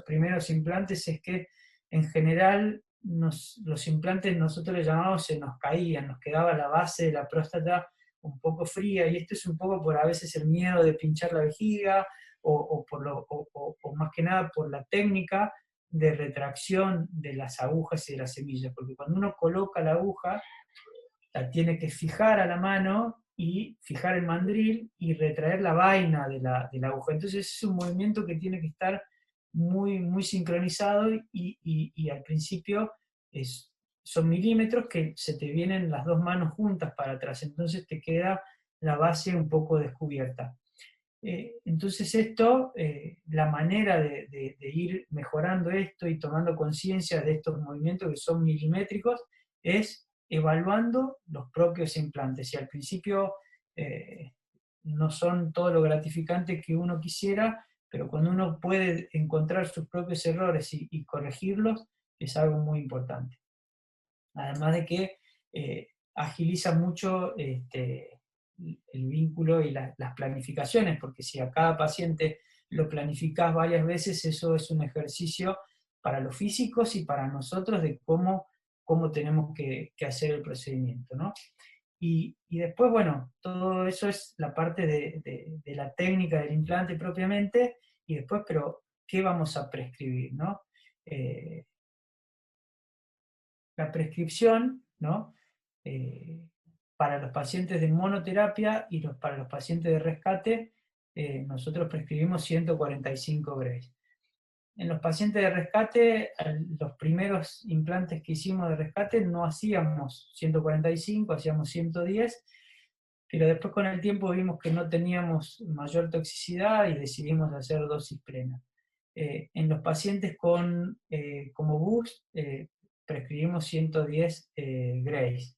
primeros implantes es que en general los implantes nosotros le llamamos se nos caían, nos quedaba la base de la próstata un poco fría, y esto es un poco por a veces el miedo de pinchar la vejiga, o más que nada por la técnica de retracción de las agujas y de las semillas, porque cuando uno coloca la aguja, la tiene que fijar a la mano y fijar el mandril y retraer la vaina de la aguja. Entonces es un movimiento que tiene que estar muy, muy sincronizado, y al principio son milímetros que se te vienen las dos manos juntas para atrás, entonces te queda la base un poco descubierta. Entonces esto, la manera de ir mejorando esto y tomando conciencia de estos movimientos que son milimétricos, es evaluando los propios implantes. Y al principio no son todo lo gratificantes que uno quisiera, pero cuando uno puede encontrar sus propios errores y corregirlos, es algo muy importante. Además de que agiliza mucho el vínculo y las planificaciones, porque si a cada paciente lo planificás varias veces, eso es un ejercicio para los físicos y para nosotros de cómo tenemos que hacer el procedimiento, ¿no? Y después, bueno, todo eso es la parte de la técnica del implante propiamente, y después, pero, ¿qué vamos a prescribir, no? La prescripción, ¿no? Para los pacientes de monoterapia y para los pacientes de rescate, nosotros prescribimos 145 Gray. En los pacientes de rescate, los primeros implantes que hicimos de rescate no hacíamos 145, hacíamos 110, pero después con el tiempo vimos que no teníamos mayor toxicidad y decidimos hacer dosis plena. En los pacientes como BUS, prescribimos 110 Grays.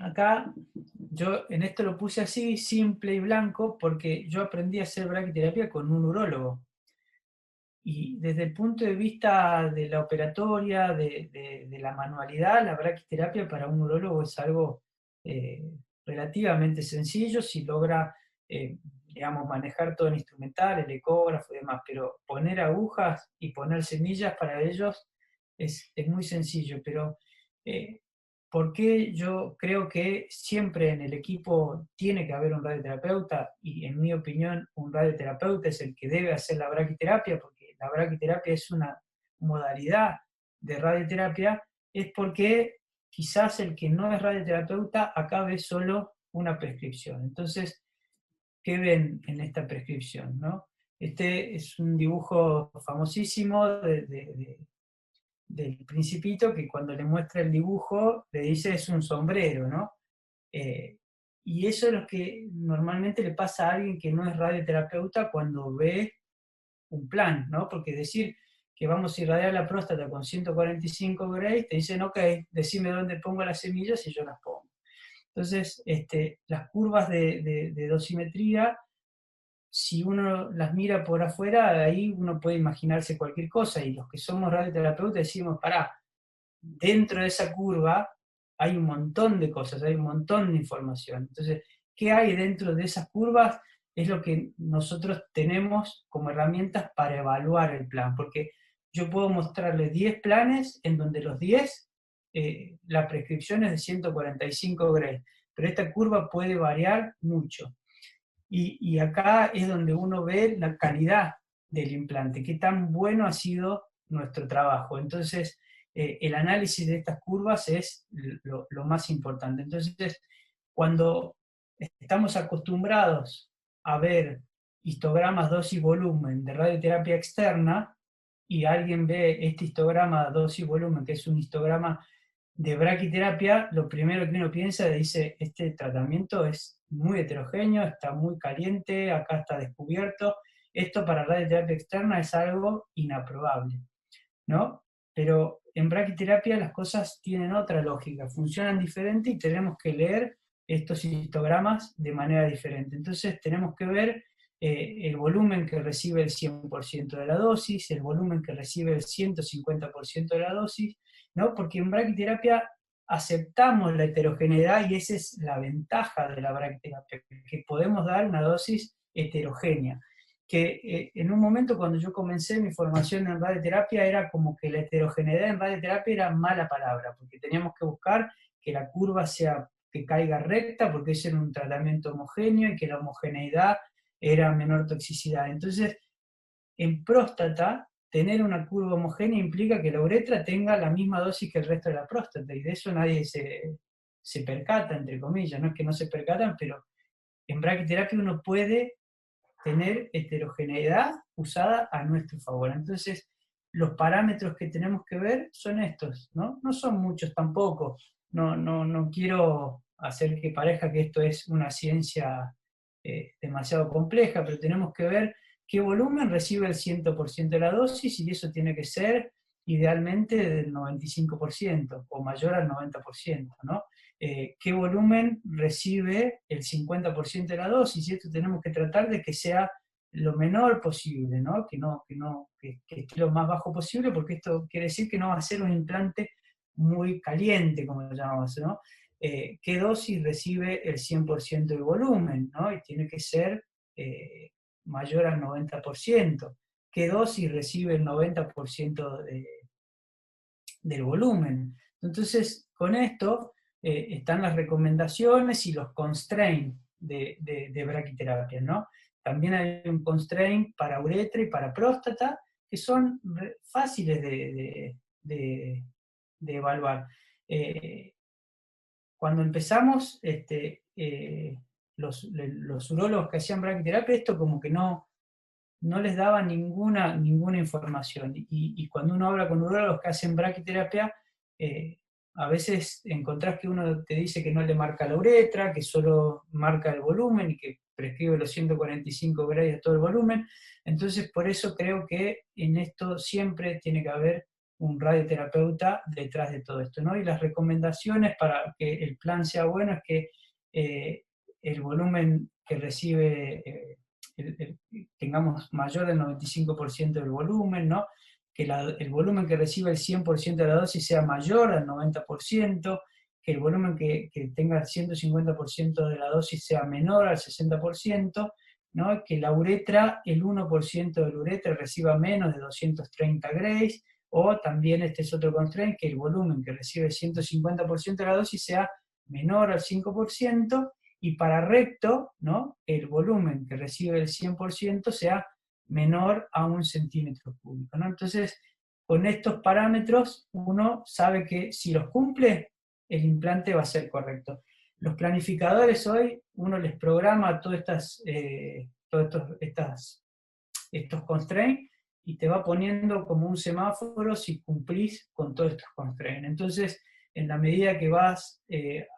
Acá, yo en esto lo puse así, simple y blanco, porque yo aprendí a hacer braquiterapia con un urólogo. Y desde el punto de vista de la operatoria, de la manualidad, la braquiterapia para un urólogo es algo relativamente sencillo si logra, digamos, manejar todo el instrumental, el ecógrafo y demás, pero poner agujas y poner semillas para ellos es muy sencillo. Pero ¿por qué yo creo que siempre en el equipo tiene que haber un radioterapeuta? Y en mi opinión, un radioterapeuta es el que debe hacer la braquiterapia, porque la braquiterapia es una modalidad de radioterapia, es porque quizás el que no es radioterapeuta acá ve solo una prescripción. Entonces, ¿qué ven en esta prescripción, no? Este es un dibujo famosísimo del Principito, que cuando le muestra el dibujo le dice es un sombrero, ¿no? Y eso es lo que normalmente le pasa a alguien que no es radioterapeuta cuando ve un plan, ¿no? Porque decir que vamos a irradiar la próstata con 145 Gray, te dicen, ok, decime dónde pongo las semillas y yo las pongo. Entonces, las curvas de dosimetría, si uno las mira por afuera, de ahí uno puede imaginarse cualquier cosa, y los que somos radioterapeutas decimos, pará, dentro de esa curva hay un montón de cosas, hay un montón de información. Entonces, ¿qué hay dentro de esas curvas? Es lo que nosotros tenemos como herramientas para evaluar el plan, porque yo puedo mostrarle 10 planes en donde los 10, la prescripción es de 145 Gray, pero esta curva puede variar mucho. Y acá es donde uno ve la calidad del implante, qué tan bueno ha sido nuestro trabajo. Entonces, el análisis de estas curvas es lo más importante. Entonces, cuando estamos acostumbrados a ver histogramas dosis-volumen de radioterapia externa, y alguien ve este histograma dosis-volumen, que es un histograma de braquiterapia, lo primero que uno piensa, dice, este tratamiento es muy heterogéneo, está muy caliente, acá está descubierto, esto para radioterapia externa es algo inaprobable, ¿no? Pero en braquiterapia las cosas tienen otra lógica, funcionan diferente y tenemos que leer estos histogramas de manera diferente. Entonces tenemos que ver el volumen que recibe el 100% de la dosis, el volumen que recibe el 150% de la dosis, ¿no? Porque en braquiterapia aceptamos la heterogeneidad y esa es la ventaja de la braquiterapia, que podemos dar una dosis heterogénea. Que en un momento cuando yo comencé mi formación en radioterapia era como que la heterogeneidad en radioterapia era mala palabra, porque teníamos que buscar que la curva que caiga recta, porque ese era un tratamiento homogéneo y que la homogeneidad era menor toxicidad. Entonces, en próstata, tener una curva homogénea implica que la uretra tenga la misma dosis que el resto de la próstata, y de eso nadie se percata, entre comillas, no es que no se percatan, pero en braquiterapia uno puede tener heterogeneidad usada a nuestro favor. Entonces, los parámetros que tenemos que ver son estos, ¿no? No son muchos tampoco. No quiero hacer que parezca que esto es una ciencia demasiado compleja, pero tenemos que ver qué volumen recibe el 100% de la dosis, y eso tiene que ser idealmente del 95% o mayor al 90%, ¿no? Qué volumen recibe el 50% de la dosis, y esto tenemos que tratar de que sea lo menor posible, ¿no? Que esté lo más bajo posible, porque esto quiere decir que no va a ser un implante muy caliente, como lo llamamos, ¿no? ¿Qué dosis recibe el 100% del volumen, ¿no? Y tiene que ser mayor al 90%. ¿Qué dosis recibe el 90% del volumen? Entonces, con esto están las recomendaciones y los constraints de braquiterapia, ¿no? También hay un constraint para uretra y para próstata, que son fáciles de evaluar. Cuando empezamos, los urólogos que hacían braquiterapia, esto como que no les daba ninguna información. Y cuando uno habla con urólogos que hacen braquiterapia, a veces encontrás que uno te dice que no le marca la uretra, que solo marca el volumen y que prescribe los 145 grados de todo el volumen. Entonces, por eso creo que en esto siempre tiene que haber un radioterapeuta detrás de todo esto, ¿no? Y las recomendaciones para que el plan sea bueno es que el volumen que recibe tengamos mayor del 95% del volumen, ¿no? Que el volumen que recibe el 100% de la dosis sea mayor al 90%, que el volumen que tenga el 150% de la dosis sea menor al 60%, ¿no? Que la uretra, el 1% de la uretra reciba menos de 230 grays, o también este es otro constraint, que el volumen que recibe el 150% de la dosis sea menor al 5%, y para recto, ¿no? El volumen que recibe el 100% sea menor a 1 centímetro cúbico, ¿no? Entonces, con estos parámetros, uno sabe que si los cumple, el implante va a ser correcto. Los planificadores hoy, uno les programa todos estos constraints, y te va poniendo como un semáforo si cumplís con todos estos constraints. Entonces, en la medida que vas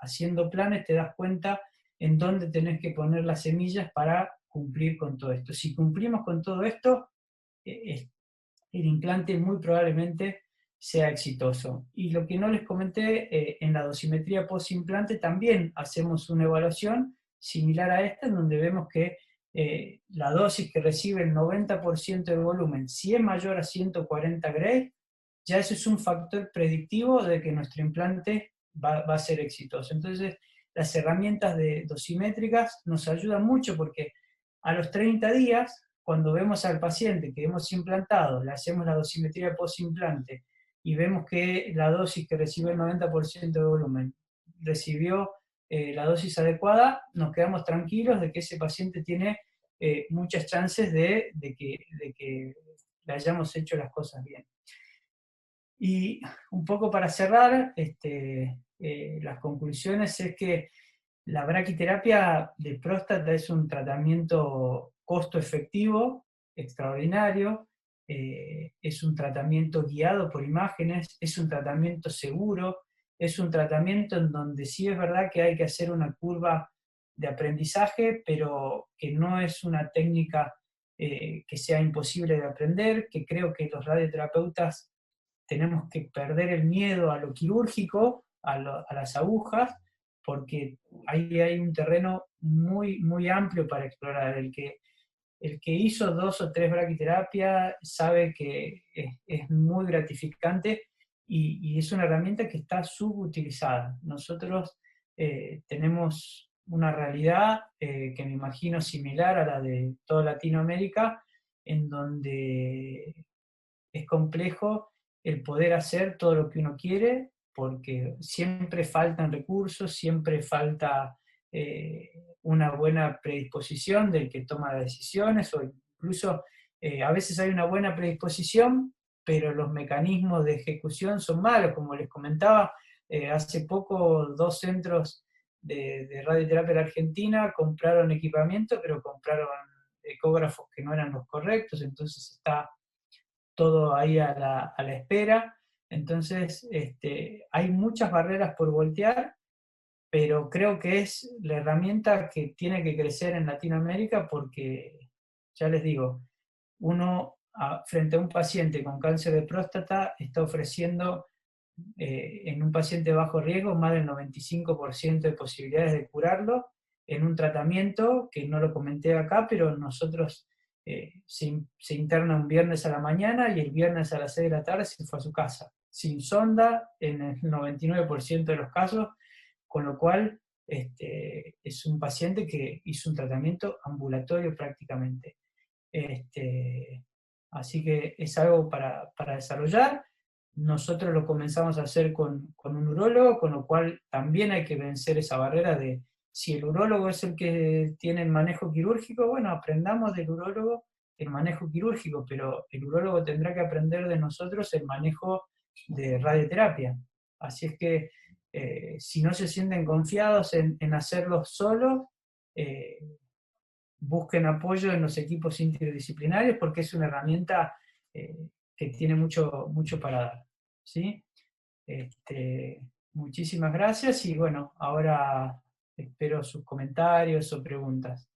haciendo planes, te das cuenta en dónde tenés que poner las semillas para cumplir con todo esto. Si cumplimos con todo esto, el implante muy probablemente sea exitoso. Y lo que no les comenté, en la dosimetría post-implante también hacemos una evaluación similar a esta, en donde vemos que la dosis que recibe el 90% del volumen, si es mayor a 140 Gray, ya eso es un factor predictivo de que nuestro implante va a ser exitoso. Entonces, las herramientas dosimétricas nos ayudan mucho, porque a los 30 días, cuando vemos al paciente que hemos implantado, le hacemos la dosimetría post-implante y vemos que la dosis que recibe el 90% de volumen recibió la dosis adecuada, nos quedamos tranquilos de que ese paciente tiene muchas chances de que le hayamos hecho las cosas bien. Y un poco para cerrar, las conclusiones es que la braquiterapia de próstata es un tratamiento costo efectivo, extraordinario, es un tratamiento guiado por imágenes, es un tratamiento seguro, es un tratamiento en donde sí es verdad que hay que hacer una curva de aprendizaje, pero que no es una técnica que sea imposible de aprender, que creo que los radioterapeutas tenemos que perder el miedo a lo quirúrgico, a las agujas, porque ahí hay un terreno muy, muy amplio para explorar. El que el que hizo 2 o 3 braquiterapias sabe que es muy gratificante y es una herramienta que está subutilizada. Nosotros tenemos una realidad que me imagino similar a la de toda Latinoamérica, en donde es complejo el poder hacer todo lo que uno quiere, porque siempre faltan recursos, siempre falta una buena predisposición del que toma las decisiones, o incluso a veces hay una buena predisposición, pero los mecanismos de ejecución son malos, como les comentaba, hace poco 2 centros de radioterapia en Argentina compraron equipamiento, pero compraron ecógrafos que no eran los correctos, entonces está todo ahí a la espera. Entonces, hay muchas barreras por voltear, pero creo que es la herramienta que tiene que crecer en Latinoamérica porque, ya les digo, uno frente a un paciente con cáncer de próstata está ofreciendo en un paciente de bajo riesgo más del 95% de posibilidades de curarlo en un tratamiento que no lo comenté acá, pero nosotros se interna un viernes a la mañana y el viernes a las 6 de la tarde se fue a su casa, sin sonda en el 99% de los casos, con lo cual es un paciente que hizo un tratamiento ambulatorio prácticamente. Así que es algo para desarrollar. Nosotros lo comenzamos a hacer con un urólogo, con lo cual también hay que vencer esa barrera de si el urólogo es el que tiene el manejo quirúrgico, bueno, aprendamos del urólogo el manejo quirúrgico, pero el urólogo tendrá que aprender de nosotros el manejo de radioterapia. Así es que si no se sienten confiados en hacerlo solo, busquen apoyo en los equipos interdisciplinarios porque es una herramienta que tiene mucho, mucho para dar. ¿Sí? Muchísimas gracias y bueno, ahora espero sus comentarios o preguntas.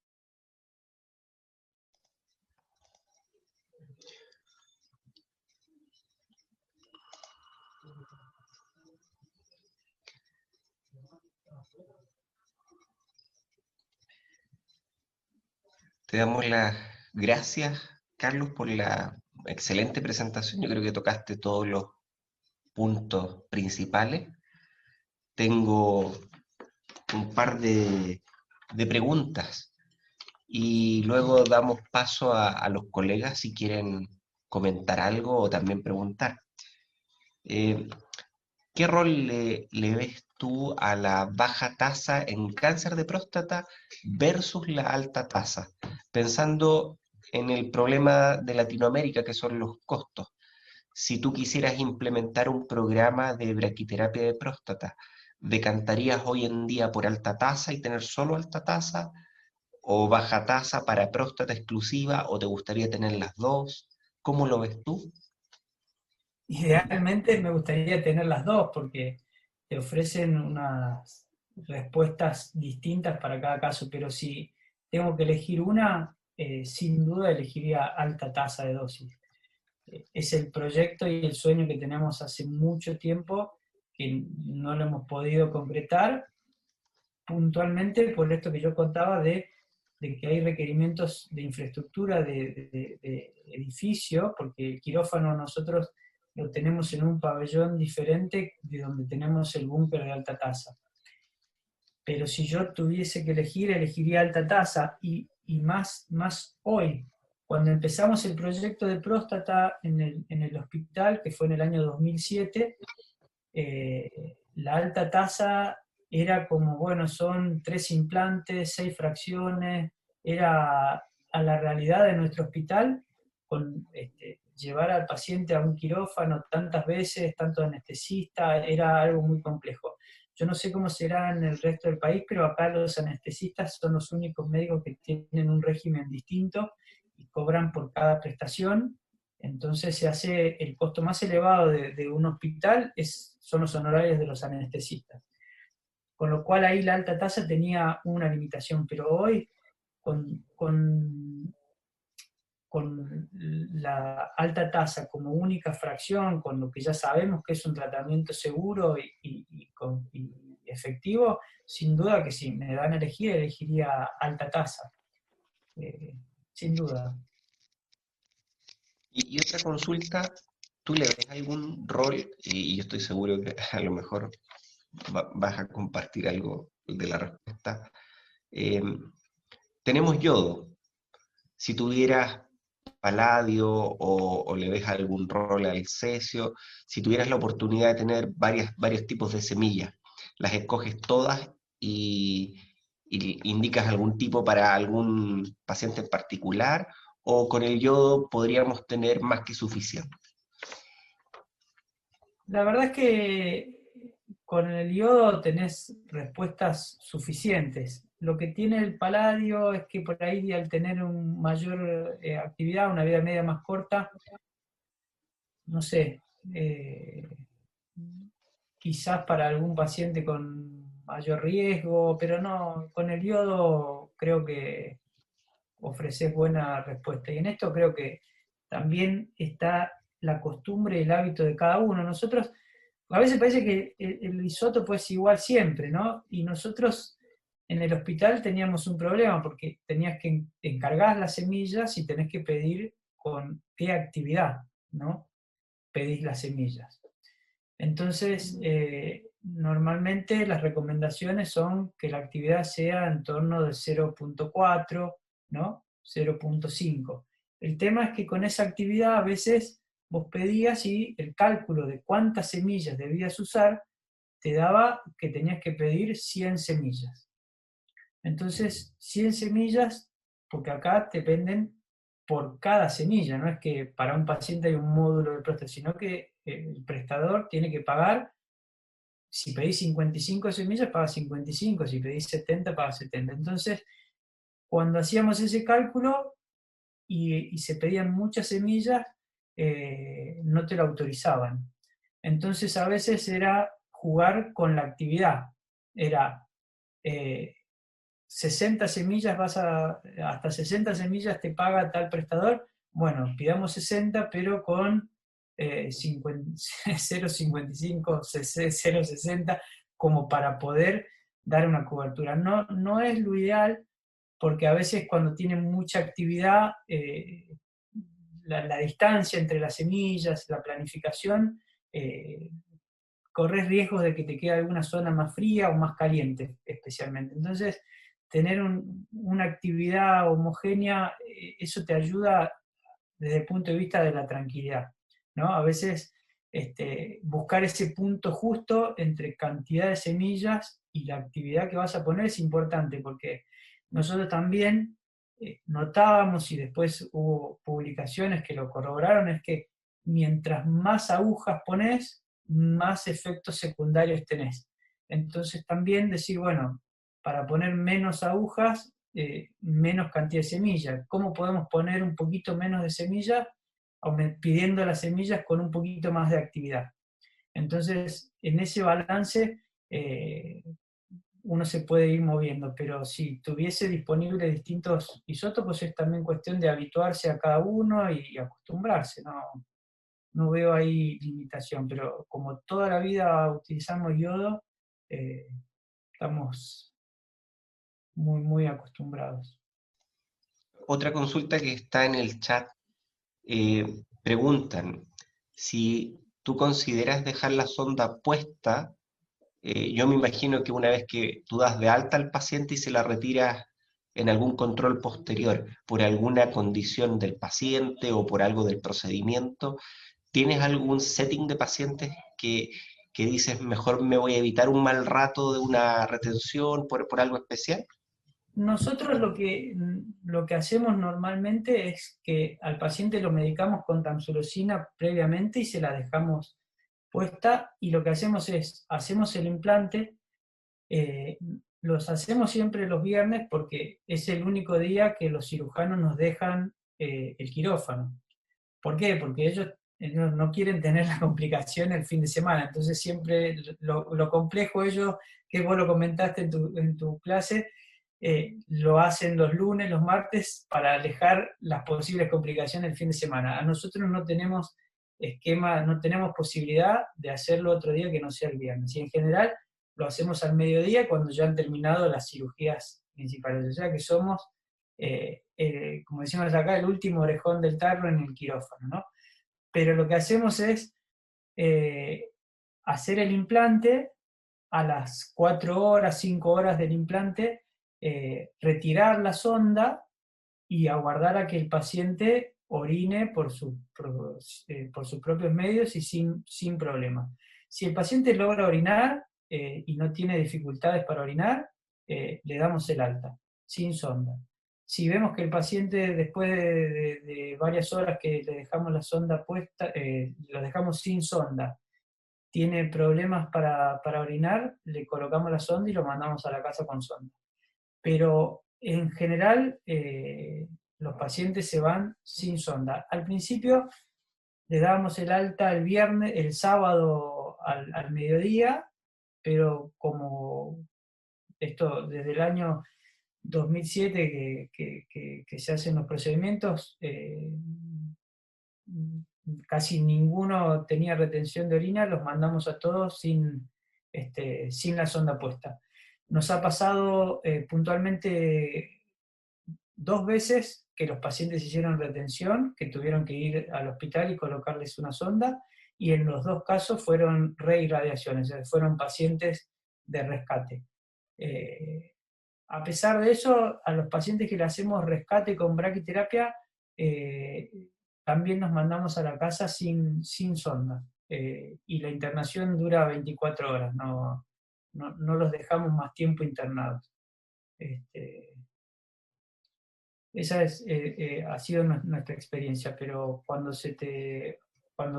Te damos las gracias, Carlos, por la excelente presentación. Yo creo que tocaste todos los puntos principales. Tengo un par de preguntas y luego damos paso a los colegas si quieren comentar algo o también preguntar. ¿Qué rol le ves tú a la baja tasa en cáncer de próstata versus la alta tasa? Pensando en el problema de Latinoamérica, que son los costos. Si tú quisieras implementar un programa de braquiterapia de próstata, ¿decantarías hoy en día por alta tasa y tener solo alta tasa? ¿O baja tasa para próstata exclusiva? ¿O te gustaría tener las dos? ¿Cómo lo ves tú? Idealmente me gustaría tener las dos porque te ofrecen unas respuestas distintas para cada caso, pero si tengo que elegir una, sin duda elegiría alta tasa de dosis. Es el proyecto y el sueño que tenemos hace mucho tiempo que no lo hemos podido concretar, puntualmente por esto que yo contaba de que hay requerimientos de infraestructura, de edificio, porque el quirófano nosotros lo tenemos en un pabellón diferente de donde tenemos el búnker de alta tasa. Pero si yo tuviese que elegir, elegiría alta tasa, y más hoy. Cuando empezamos el proyecto de próstata en el hospital, que fue en el año 2007, la alta tasa era como, bueno, son 3 implantes, 6 fracciones, era a la realidad de nuestro hospital, con llevar al paciente a un quirófano tantas veces, tanto anestesista, era algo muy complejo. Yo no sé cómo será en el resto del país, pero acá los anestesistas son los únicos médicos que tienen un régimen distinto y cobran por cada prestación. Entonces se hace el costo más elevado de un hospital son los honorarios de los anestesistas. Con lo cual ahí la alta tasa tenía una limitación, pero hoy con la alta tasa como única fracción, con lo que ya sabemos que es un tratamiento seguro y efectivo, sin duda que si me dan a elegir, elegiría alta tasa. sin duda. Y otra consulta, ¿tú le ves algún rol? Y yo estoy seguro que a lo mejor vas a compartir algo de la respuesta. Eh, tenemos yodo. Si tuvieras paladio o le ves algún rol al cesio, si tuvieras la oportunidad de tener varios tipos de semillas, las escoges todas y indicas algún tipo para algún paciente en particular, o con el yodo podríamos tener más que suficiente. La verdad es que con el yodo tenés respuestas suficientes. Lo que tiene el paladio es que por ahí al tener una mayor actividad, una vida media más corta, no sé, quizás para algún paciente con mayor riesgo, pero no, con el yodo creo que ofreces buena respuesta. Y en esto creo que también está la costumbre y el hábito de cada uno. Nosotros, a veces parece que el isótopo es igual siempre, ¿no? Y nosotros en el hospital teníamos un problema porque tenías que encargar las semillas y tenés que pedir con qué actividad, ¿no? Pedís las semillas. Entonces, normalmente las recomendaciones son que la actividad sea en torno de 0.4, ¿no? 0.5. El tema es que con esa actividad a veces vos pedías y el cálculo de cuántas semillas debías usar te daba que tenías que pedir 100 semillas. Entonces, 100 semillas, porque acá te venden por cada semilla, no es que para un paciente hay un módulo de próstata, sino que el prestador tiene que pagar, si pedís 55 semillas, paga 55, si pedís 70, paga 70. Entonces, cuando hacíamos ese cálculo y se pedían muchas semillas, no te lo autorizaban. Entonces, a veces era jugar con la actividad. Era 60 semillas, hasta 60 semillas te paga tal prestador. Bueno, pidamos 60, pero con 0,55, 0,60, como para poder dar una cobertura. No, no es lo ideal, porque a veces cuando tienen mucha actividad, la distancia entre las semillas, la planificación, corres riesgos de que te quede alguna zona más fría o más caliente, especialmente. Entonces, tener una actividad homogénea, eso te ayuda desde el punto de vista de la tranquilidad, ¿no? A veces buscar ese punto justo entre cantidad de semillas y la actividad que vas a poner es importante, porque nosotros también notábamos, y después hubo publicaciones que lo corroboraron, es que mientras más agujas pones, más efectos secundarios tenés. Entonces también decir, bueno, para poner menos agujas, menos cantidad de semillas. ¿Cómo podemos poner un poquito menos de semillas? Pidiendo las semillas con un poquito más de actividad. Entonces, en ese balance, uno se puede ir moviendo, pero si tuviese disponibles distintos isótopos, es también cuestión de habituarse a cada uno y acostumbrarse, no veo ahí limitación, pero como toda la vida utilizamos yodo, estamos muy, muy acostumbrados. Otra consulta que está en el chat, preguntan si tú consideras dejar la sonda puesta. Yo me imagino que una vez que tú das de alta al paciente y se la retiras en algún control posterior por alguna condición del paciente o por algo del procedimiento, ¿tienes algún setting de pacientes que dices, mejor me voy a evitar un mal rato de una retención por algo especial? Nosotros lo que hacemos normalmente es que al paciente lo medicamos con tamsulosina previamente y se la dejamos puesta, y lo que hacemos es, hacemos el implante, los hacemos siempre los viernes porque es el único día que los cirujanos nos dejan el quirófano. ¿Por qué? Porque ellos no quieren tener la complicación el fin de semana, entonces siempre lo complejo ellos, que vos lo comentaste en tu clase, lo hacen los lunes, los martes, para alejar las posibles complicaciones el fin de semana. A nosotros no tenemos esquema, no tenemos posibilidad de hacerlo otro día que no sea el viernes. Y en general lo hacemos al mediodía cuando ya han terminado las cirugías principales. O sea que somos como decimos acá, el último orejón del tarro en el quirófano, ¿no? Pero lo que hacemos es hacer el implante a las 4 horas, 5 horas del implante, retirar la sonda y aguardar a que el paciente orine por sus propios medios y sin problema. Si el paciente logra orinar y no tiene dificultades para orinar, le damos el alta, sin sonda. Si vemos que el paciente después de varias horas que le dejamos la sonda puesta, lo dejamos sin sonda, tiene problemas para orinar, le colocamos la sonda y lo mandamos a la casa con sonda. Pero en general los pacientes se van sin sonda. Al principio les dábamos el alta el sábado al mediodía, pero como esto desde el año 2007 que se hacen los procedimientos, casi ninguno tenía retención de orina, los mandamos a todos sin la sonda puesta. Nos ha pasado puntualmente 2 veces que los pacientes hicieron retención, que tuvieron que ir al hospital y colocarles una sonda, y en los 2 casos fueron reirradiaciones, fueron pacientes de rescate. A pesar de eso, a los pacientes que le hacemos rescate con braquiterapia, también nos mandamos a la casa sin sonda. Y la internación dura 24 horas, no los dejamos más tiempo internados. Esa ha sido nuestra experiencia, pero cuando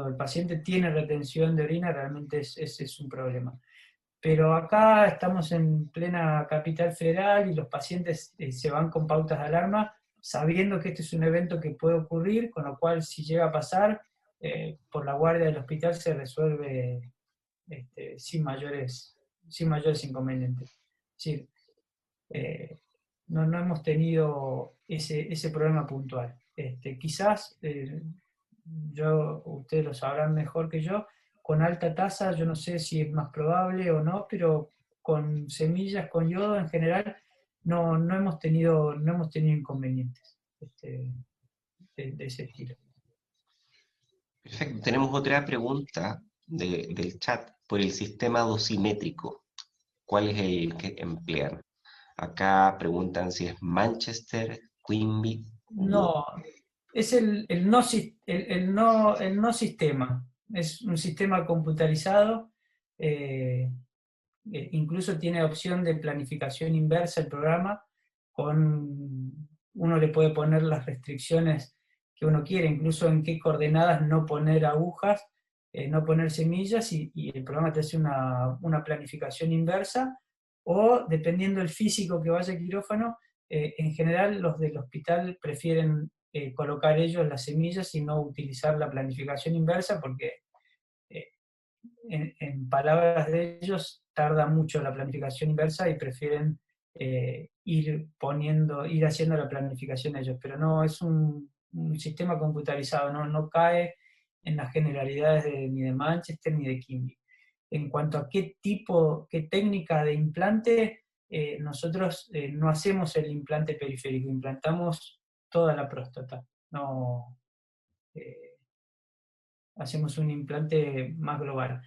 el paciente tiene retención de orina, realmente ese es un problema. Pero acá estamos en plena capital federal y los pacientes se van con pautas de alarma, sabiendo que este es un evento que puede ocurrir, con lo cual si llega a pasar, por la guardia del hospital se resuelve sin mayores inconvenientes. Es decir, no hemos tenido ese problema puntual. Quizás, ustedes lo sabrán mejor que yo, con alta tasa, yo no sé si es más probable o no, pero con semillas, con yodo en general, no hemos tenido inconvenientes de ese estilo. Perfecto. Tenemos otra pregunta del chat por el sistema dosimétrico. ¿Cuál es el que emplean? Acá preguntan si es Manchester, Quimby. No, es el no sistema. Es un sistema computarizado. Incluso tiene opción de planificación inversa el programa. Uno le puede poner las restricciones que uno quiere, incluso en qué coordenadas no poner agujas, no poner semillas, y el programa te hace una planificación inversa, o dependiendo del físico que vaya al quirófano, en general los del hospital prefieren colocar ellos las semillas y no utilizar la planificación inversa, porque en palabras de ellos tarda mucho la planificación inversa y prefieren ir haciendo la planificación ellos, pero no es un sistema computarizado, no cae en las generalidades ni de Manchester ni de Quimby. En cuanto a qué técnica de implante, nosotros no hacemos el implante periférico, implantamos toda la próstata, hacemos un implante más global.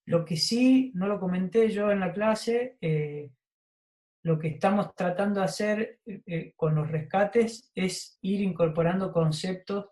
Lo que sí, no lo comenté yo en la clase, lo que estamos tratando de hacer con los rescates es ir incorporando conceptos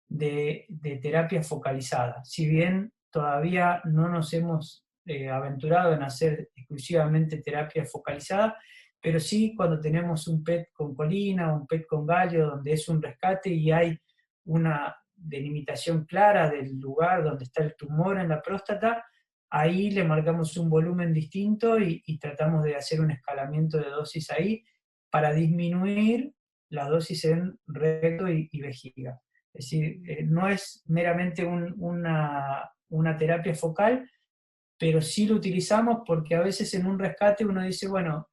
de terapia focalizada. Si bien todavía no nos hemos aventurado en hacer exclusivamente terapia focalizada, pero sí cuando tenemos un PET con colina, un PET con galio, donde es un rescate y hay una delimitación clara del lugar donde está el tumor en la próstata, ahí le marcamos un volumen distinto y tratamos de hacer un escalamiento de dosis ahí para disminuir la dosis en recto y vejiga. Es decir, no es meramente una terapia focal, pero sí lo utilizamos porque a veces en un rescate uno dice, bueno,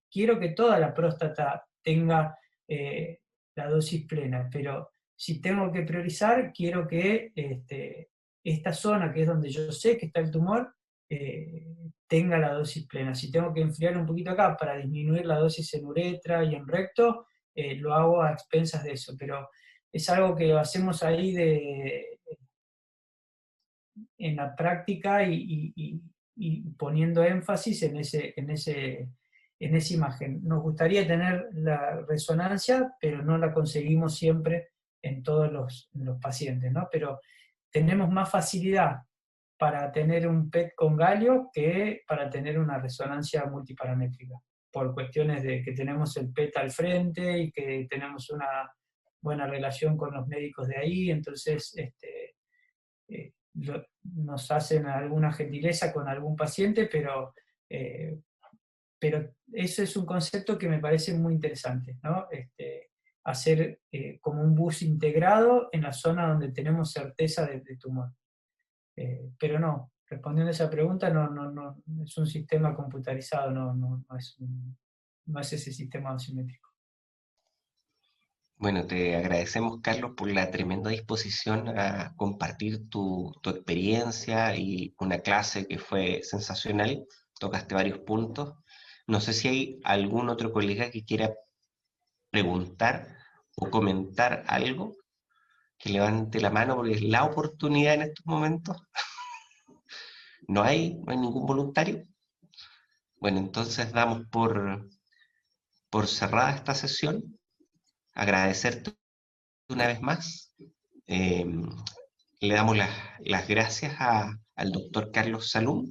quiero que toda la próstata tenga la dosis plena, pero si tengo que priorizar, quiero que esta zona, que es donde yo sé que está el tumor, tenga la dosis plena. Si tengo que enfriar un poquito acá para disminuir la dosis en uretra y en recto, lo hago a expensas de eso, pero es algo que lo hacemos ahí en la práctica y poniendo énfasis en esa imagen. Nos gustaría tener la resonancia, pero no la conseguimos siempre en todos los pacientes, ¿no? Pero tenemos más facilidad para tener un PET con galio que para tener una resonancia multiparamétrica, por cuestiones de que tenemos el PET al frente y que tenemos una buena relación con los médicos de ahí, entonces nos hacen alguna gentileza con algún paciente, pero ese es un concepto que me parece muy interesante, ¿no? Hacer como un bus integrado en la zona donde tenemos certeza de tumor. Pero no, respondiendo a esa pregunta, no es un sistema computarizado, no es ese sistema asimétrico. Bueno, te agradecemos, Carlos, por la tremenda disposición a compartir tu experiencia y una clase que fue sensacional. Tocaste varios puntos. No sé si hay algún otro colega que quiera preguntar o comentar algo, que levante la mano porque es la oportunidad en estos momentos. No hay ningún voluntario. Bueno, entonces damos por cerrada esta sesión. Agradecerte una vez más. Eh, Le damos las gracias al doctor Carlos Salum.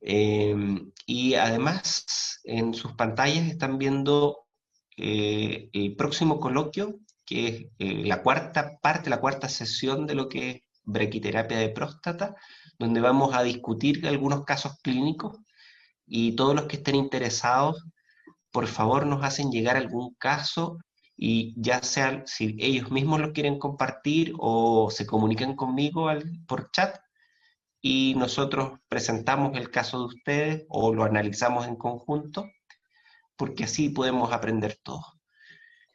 Y además, en sus pantallas están viendo el próximo coloquio, que es la cuarta parte, la cuarta sesión de lo que es braquiterapia de próstata, donde vamos a discutir algunos casos clínicos y todos los que estén interesados, por favor nos hacen llegar algún caso y ya sea si ellos mismos lo quieren compartir o se comunican conmigo por chat y nosotros presentamos el caso de ustedes o lo analizamos en conjunto, porque así podemos aprender todo.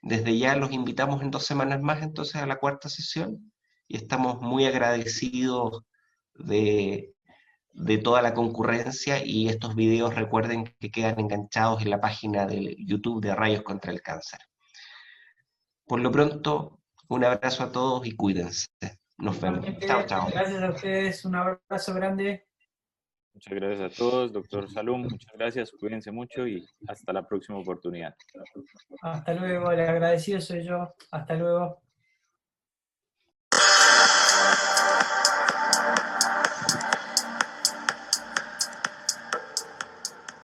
Desde ya los invitamos en 2 semanas más entonces a la cuarta sesión y estamos muy agradecidos de toda la concurrencia y estos videos recuerden que quedan enganchados en la página de YouTube de Rayos contra el Cáncer. Por lo pronto, un abrazo a todos y cuídense. Nos vemos. Chao, chao. Gracias a ustedes, un abrazo grande. Muchas gracias a todos, doctor Salum, muchas gracias, cuídense mucho y hasta la próxima oportunidad. Hasta luego, el agradecido soy yo. Hasta luego.